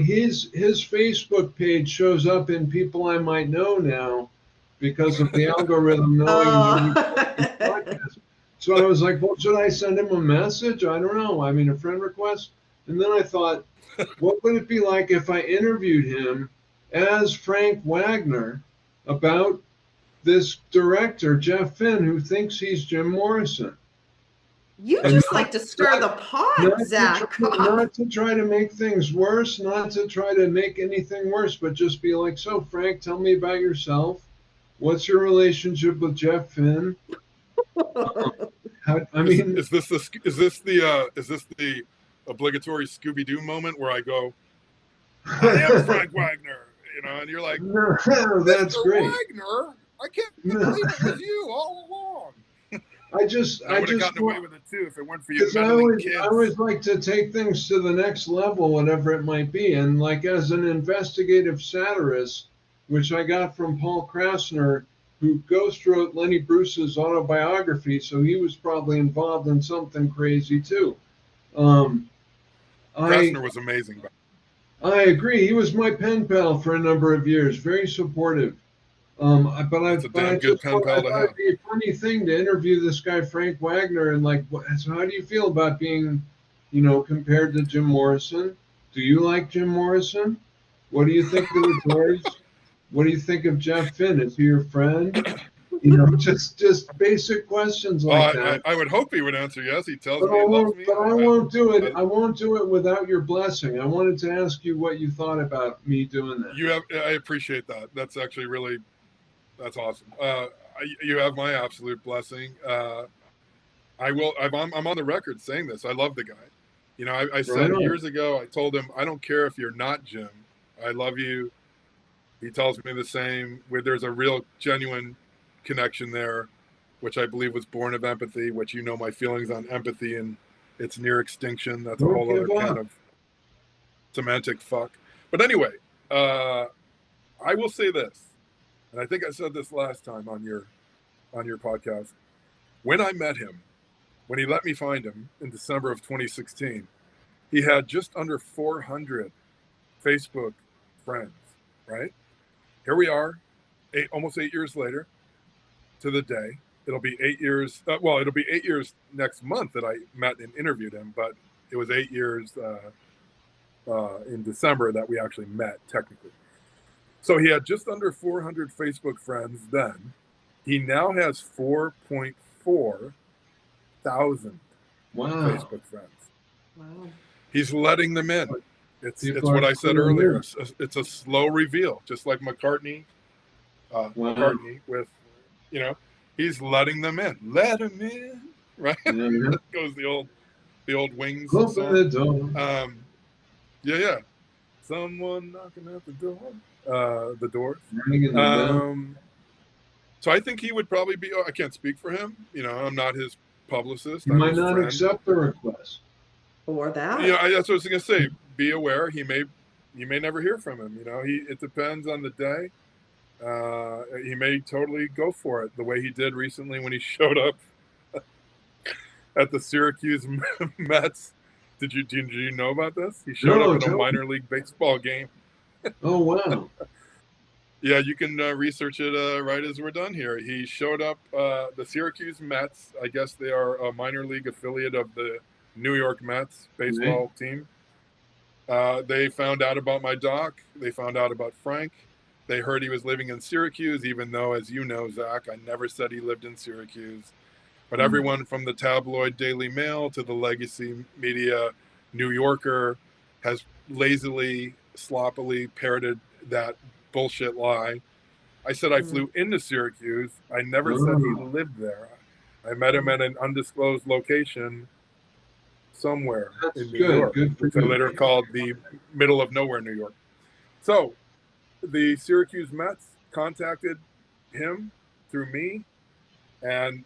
his Facebook page shows up in people I might know now because of the algorithm knowing podcasts. So I was like, well, should I send him a message? I don't know. I mean, a friend request. And then I thought, what would it be like if I interviewed him as Frank Wagner about this director, Jeff Finn, who thinks he's Jim Morrison? You just like to stir the pot, Zack. Not to try to make things worse, not to try to make anything worse, but just be like, so Frank, tell me about yourself. What's your relationship with Jeff Finn? Is this the obligatory Scooby-Doo moment where I go, I am Frank Wagner, and you're like, no, that's great. Wagner, I can't believe it was you all along. I would have gotten away with it too if it weren't for you. I always like to take things to the next level, whatever it might be. And like as an investigative satirist, which I got from Paul Krasner, who ghost wrote Lenny Bruce's autobiography, so he was probably involved in something crazy too. Krasner was amazing. I agree. He was my pen pal for a number of years, very supportive. It's a damn good pen pal to have. It'd be a funny thing to interview this guy Frank Wagner and so how do you feel about being, compared to Jim Morrison? Do you like Jim Morrison? What do you think of the Doors? What do you think of Jeff Finn? Is he your friend? Just basic questions like that. I would hope he would answer yes. He tells me he loves me. But I won't do it. I won't do it without your blessing. I wanted to ask you what you thought about me doing that. I appreciate that. That's actually really, that's awesome. You have my absolute blessing. I'm on the record saying this. I love the guy. You know, I said years ago, I told him, I don't care if you're not Jim. I love you. He tells me the same. There's a real, genuine connection there, which I believe was born of empathy, which you know my feelings on empathy and its near extinction. That's a whole other kind of semantic fuck. But anyway, I will say this, and I think I said this last time on your podcast. When I met him, when he let me find him in December of 2016, he had just under 400 Facebook friends, right? Here we are, almost 8 years later to the day. It'll be 8 years. It'll be 8 years next month that I met and interviewed him, but it was 8 years in December that we actually met, technically. So he had just under 400 Facebook friends then. He now has 4.4 thousand Facebook friends. Wow. He's letting them in. It's what I said earlier. It's a slow reveal, just like McCartney. McCartney with, you know, he's letting them in. Let them in, right? Goes the old Wings Open song. the door. Yeah. Someone knocking at the door. The Doors. So I think he would probably be. I can't speak for him. You know, I'm not his publicist. He might not accept the request. Or that. Yeah, that's what I was going to say. Be aware. You may never hear from him. You know, it depends on the day. He may totally go for it the way he did recently when he showed up at the Syracuse Mets. Did you know about this? He showed up at a minor league baseball game. Oh, wow. Yeah, you can research it right as we're done here. He showed up, the Syracuse Mets. I guess they are a minor league affiliate of the New York Mets baseball team. They found out about my doc. They found out about Frank. They heard he was living in Syracuse, even though, as you know, Zach, I never said he lived in Syracuse. But everyone from the tabloid Daily Mail to the legacy media New Yorker has lazily, sloppily parroted that bullshit lie. I said I flew into Syracuse. I never said he lived there. I met him at an undisclosed location somewhere in New York, which I later called the middle of nowhere, New York. So the Syracuse Mets contacted him through me, and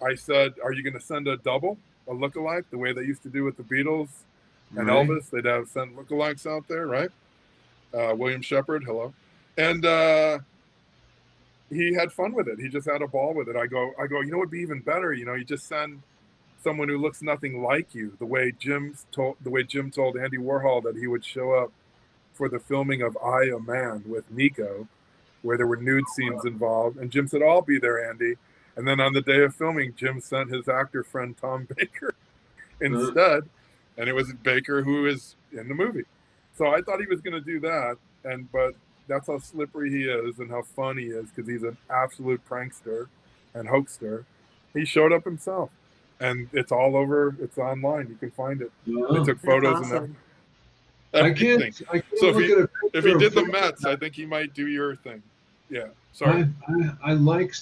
I said, are you going to send a double, a lookalike, the way they used to do with the Beatles and Elvis? They'd have sent lookalikes out there, right? William Shepard, hello. And he had fun with it. He just had a ball with it. I go, you know what would be even better? You know, you just send someone who looks nothing like you, the way Jim told Andy Warhol that he would show up for the filming of I, a Man with Nico, where there were nude scenes involved. And Jim said, I'll be there, Andy. And then on the day of filming, Jim sent his actor friend Tom Baker instead. And it was Baker who is in the movie. So I thought he was going to do that. But that's how slippery he is and how fun he is, because he's an absolute prankster and hoaxster. He showed up himself. And it's all over. It's online. You can find it. They took photos and everything. I can't so if he did the Mets, I think he might do your thing. Yeah. Sorry. I like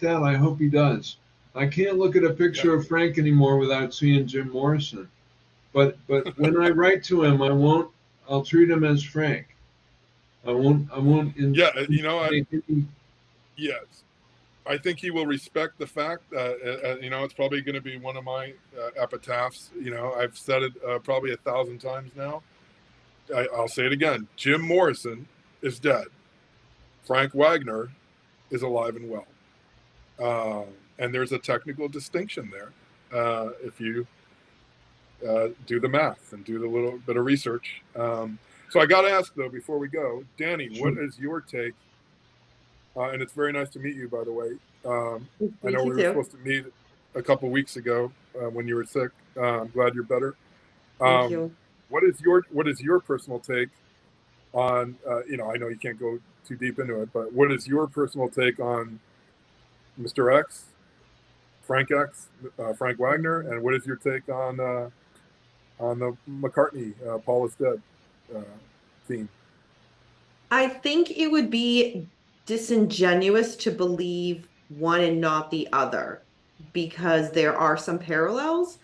that. I hope he does. I can't look at a picture of Frank anymore without seeing Jim Morrison. But when I write to him, I'll treat him as Frank. I won't. Yes. I think he will respect the fact that, it's probably going to be one of my epitaphs. You know, I've said it probably 1,000 times now. I'll say it again. Jim Morrison is dead. Frank Wagner is alive and well. And there's a technical distinction there if you do the math and do the little bit of research. So I got to ask, though, before we go, Dani, what is your take? And it's very nice to meet you, by the way. I know we were supposed to meet a couple weeks ago when you were sick. I'm glad you're better. Thank you. What is your personal take on? I know you can't go too deep into it, but what is your personal take on Mr. X, Frank Wagner, and what is your take on the McCartney Paul is Dead theme? I think it would be disingenuous to believe one and not the other, because there are some parallels.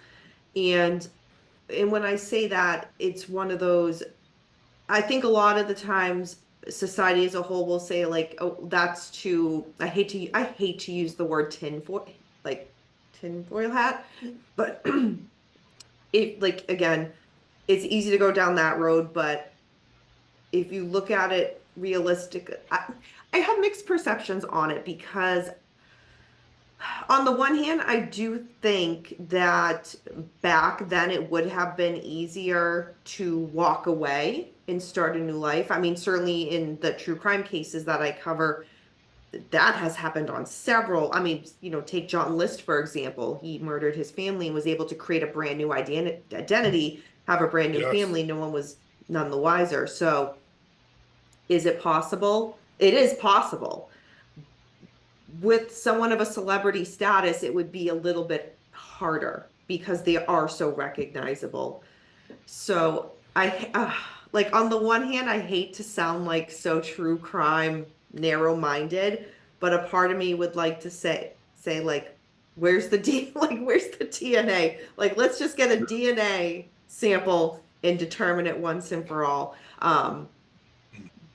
And when I say that, it's one of those, I think a lot of the times society as a whole will say like, oh, that's too, I hate to use the word tinfoil hat, but it, like, again, it's easy to go down that road, but if you look at it realistic, I have mixed perceptions on it, because on the one hand, I do think that back then it would have been easier to walk away and start a new life. I mean, certainly in the true crime cases that I cover, that has happened on several. I mean, take John List, for example. He murdered his family and was able to create a brand new identity, have a brand new Yes. family. No one was none the wiser. So is it possible? It is possible. With someone of a celebrity status, it would be a little bit harder because they are so recognizable. So like, on the one hand, I hate to sound like so true crime narrow-minded, but a part of me would like to say like, where's the where's the DNA? Like, let's just get a DNA sample and determine it once and for all.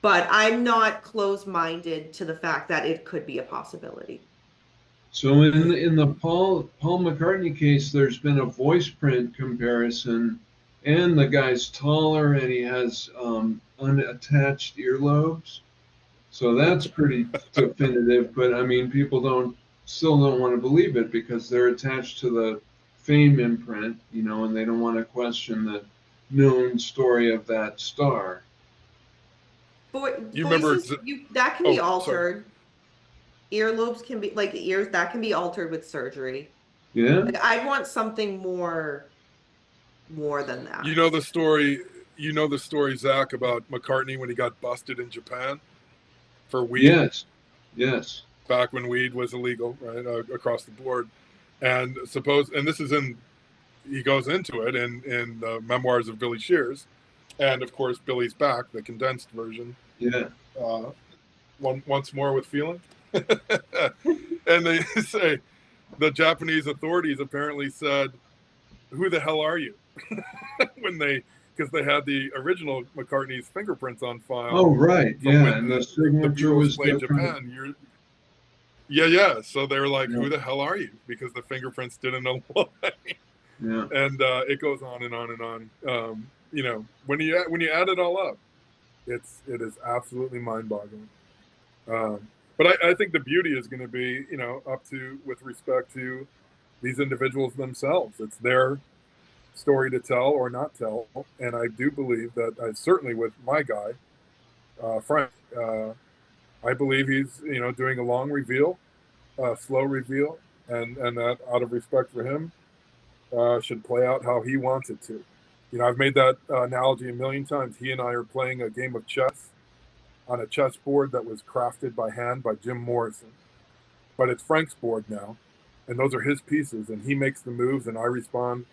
But I'm not closed-minded to the fact that it could be a possibility. So in the Paul McCartney case, there's been a voice print comparison, and the guy's taller and he has unattached earlobes. So that's pretty definitive. But I mean, people still don't want to believe it because they're attached to the fame imprint, and they don't want to question the known story of that star. You remember Voices, that can be sorry. altered. Earlobes can be, like, the ears, that can be altered with surgery. Yeah. Like, I'd want something more than that. You know the story, Zack, about McCartney when he got busted in Japan for weed? Yes. Back when weed was illegal, right, across the board. And this is he goes into it in the memoirs of Billy Shears. And of course, Billy's Back, the condensed version. Yeah. Once more with feeling. And they say the Japanese authorities apparently said, "Who the hell are you?" because they had the original McCartney's fingerprints on file. Oh, right. Yeah. And the signature was played Japan. Yeah. So they were like, "Who the hell are you?" Because the fingerprints didn't align. Yeah. And it goes on and on and on. When you add it all up, it is absolutely mind-boggling. But I think the beauty is going to be, with respect to these individuals themselves. It's their story to tell or not tell. And I do believe that, certainly with my guy, Frank, I believe he's, doing a long reveal, slow reveal, and that, out of respect for him, should play out how he wants it to. I've made that analogy a million times. He and I are playing a game of chess on a chessboard that was crafted by hand by Jim Morrison. But it's Frank's board now, and those are his pieces, and he makes the moves, and I respond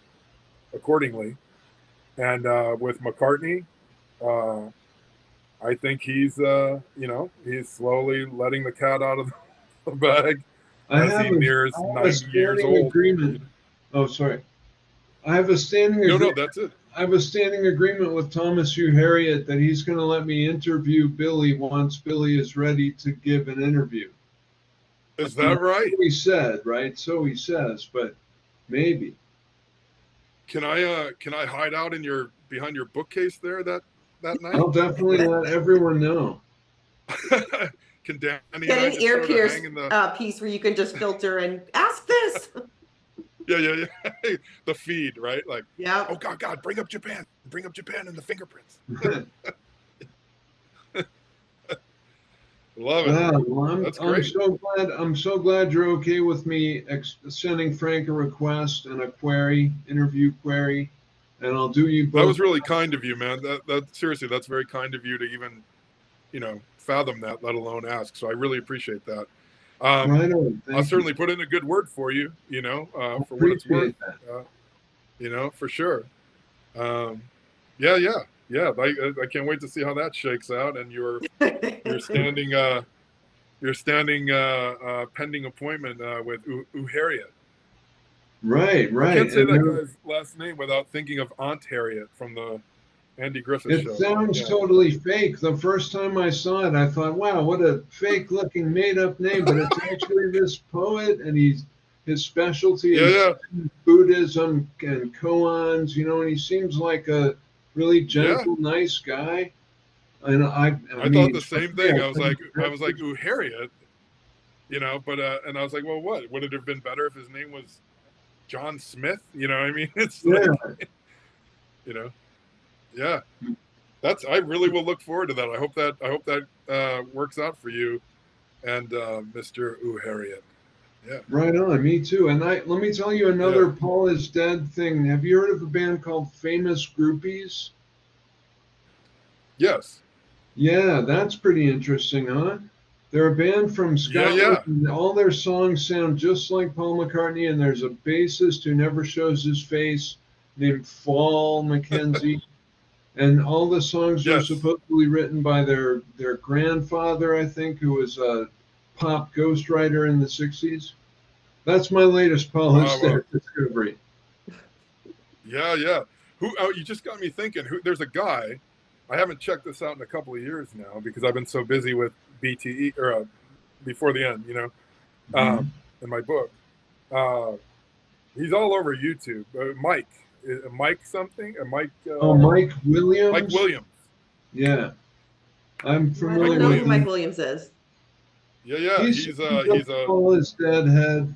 accordingly. And with McCartney, I think he's slowly letting the cat out of the bag as he nears 90 years old. Agreement. Oh, sorry. I have a standing agreement. No, that's it. I have a standing agreement with Thomas Hugh Harriet that he's going to let me interview Billy once Billy is ready to give an interview. Is that right? So he said, right? So he says, but maybe. Can I hide out behind your bookcase there that night? I'll definitely let everyone know. Can Dani get an ear pierce piece where you can just filter and ask this? Yeah. The feed, right? Like, yeah. Oh God, bring up Japan and the fingerprints. Love it. Well, That's great. I'm so glad you're okay with me sending Frank a request and a interview query, and I'll do you both. That was really kind of you, man. That seriously, that's very kind of you to even, fathom that, let alone ask. So I really appreciate that. Right on. I'll certainly put in a good word for you, for what it's worth. For sure. Yeah. I can't wait to see how that shakes out. And you're standing, standing pending appointment with Harriet. Right. I can't say that guy's last name without thinking of Aunt Harriet from the Andy Griffith Show. It sounds totally fake. The first time I saw it, I thought, wow, what a fake-looking, made-up name. But it's actually this poet, and his specialty is Buddhism and koans, you know, and he seems like a really gentle, nice guy. And I thought the same thing. I was like, ooh, Harriet, you know, but and I was like, well, what would it have been better if his name was John Smith? You know what I mean? It's like, you know, I really will look forward to that. I hope that works out for you and Mr. Harriet. Yeah. Right on, me too. And let me tell you another Paul is Dead thing. Have you heard of a band called Famous Groupies? Yes. Yeah, that's pretty interesting, huh? They're a band from Scotland. And all their songs sound just like Paul McCartney, and there's a bassist who never shows his face named Fall Mackenzie. And all the songs are supposedly written by their grandfather, I think, who was a pop ghostwriter in the 60s. That's my latest Paul is Dead discovery. Yeah. You just got me thinking. There's a guy. I haven't checked this out in a couple of years now because I've been so busy with BTE or Before the End, you know, in my book. He's all over YouTube. Mike something? Mike Williams? Mike Williams. Yeah. I'm familiar with I don't know who Mike Williams is. Yeah. He's a Paul is Dead head.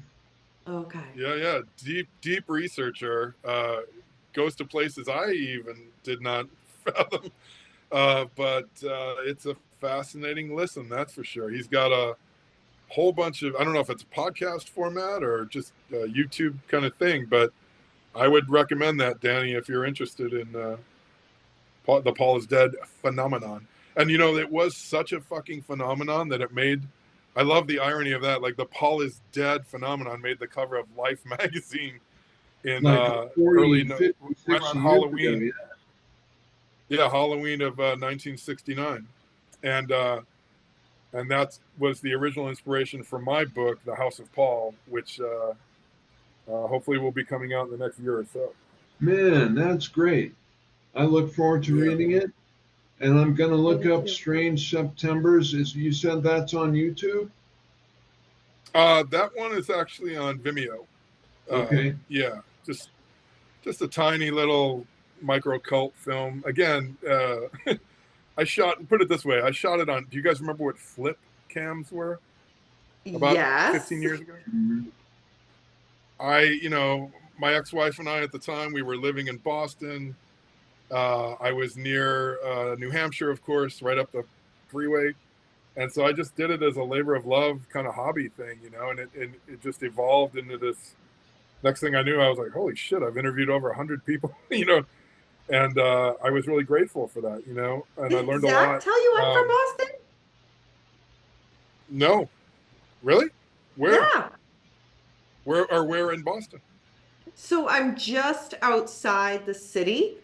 Okay. Yeah. Deep researcher. Goes to places I even did not fathom. But it's a fascinating listen, that's for sure. He's got a whole bunch of, I don't know if it's a podcast format or just a YouTube kind of thing, but I would recommend that, Dani, if you're interested in the Paul is Dead phenomenon. And, you know, it was such a fucking phenomenon that it made, I love the irony of that, like the Paul is Dead phenomenon made the cover of Life magazine in like early, 50, right around Halloween. Ago, yeah, Halloween of 1969. And that was the original inspiration for my book, The House of Paul, which hopefully will be coming out in the next year or so. Man, that's great. I look forward to reading it. And I'm going to look up Strange Septembers. You said that's on YouTube? That one is actually on Vimeo. Okay. Yeah, just a tiny little micro cult film. Again, put it this way, I shot it on, do you guys remember what flip cams were? About 15 years ago? Mm-hmm. My ex-wife and I at the time, we were living in Boston. I was near New Hampshire, of course, right up the freeway. And so I just did it as a labor of love kind of hobby thing, you know, and it just evolved into this. Next thing I knew, I was like, holy shit, I've interviewed over 100 people, you know, and I was really grateful for that, you know, and I learned a lot. Zack tell you I'm from Boston? No. Really? Where? Yeah. Where in Boston? So I'm just outside the city.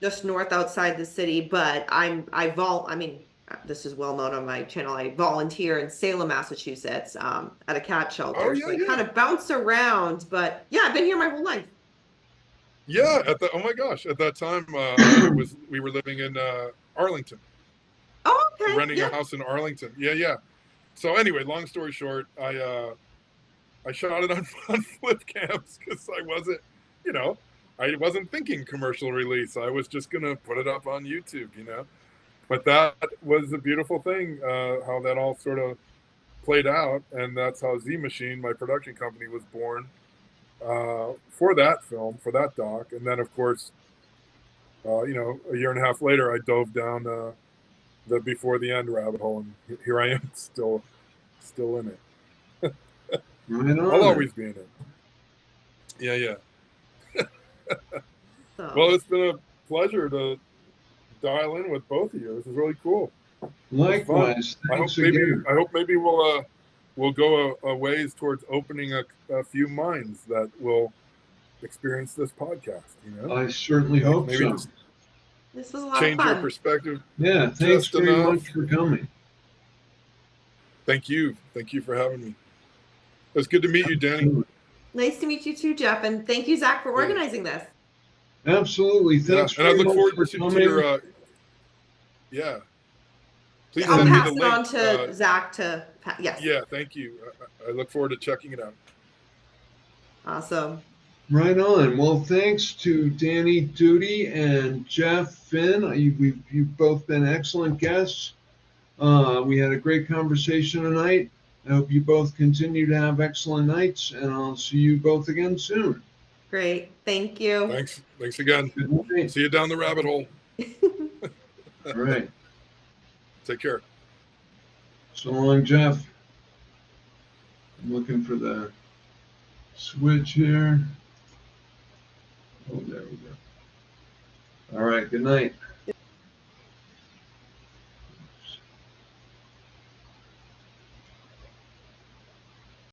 Just north outside the city, but this is well known on my channel. I volunteer in Salem, Massachusetts, at a cat shelter. So I kind of bounce around, but yeah, I've been here my whole life. Yeah, oh my gosh, at that time we were living in Arlington. Oh, okay. Renting a house in Arlington. Yeah. So anyway, long story short, I shot it on flip cams because I wasn't thinking commercial release. I was just gonna put it up on YouTube, you know. But that was a beautiful thing, how that all sort of played out, and that's how Z Machine, my production company, was born for that film, for that doc. And then, of course, a year and a half later, I dove down the Before the End rabbit hole, and here I am, still in it. I'll always be in it. Yeah. Well, it's been a pleasure to dial in with both of you. This is really cool. Likewise. I hope maybe we'll go a ways towards opening a few minds that will experience this podcast. You know, I certainly hope maybe so. Just this is a lot change of fun. your perspective. Yeah, thanks very much for coming. Thank you for having me. It was good to meet you, Dani. Nice to meet you too, Jeff, and thank you, Zack, for organizing this. Absolutely. Thanks and I look forward for to coming. your please I'll send me pass the it link. on to Zack yes. Yeah, thank you. I look forward to checking it out. Awesome. Right on. Well, thanks to Dani Duty and Jeff Finn. You've both been excellent guests. We had a great conversation tonight. I hope you both continue to have excellent nights, and I'll see you both again soon. Great. Thank you. Thanks again. Good night. See you down the rabbit hole. All right. Take care. So long, Jeff. I'm looking for the switch here. Oh, there we go. All right. Good night.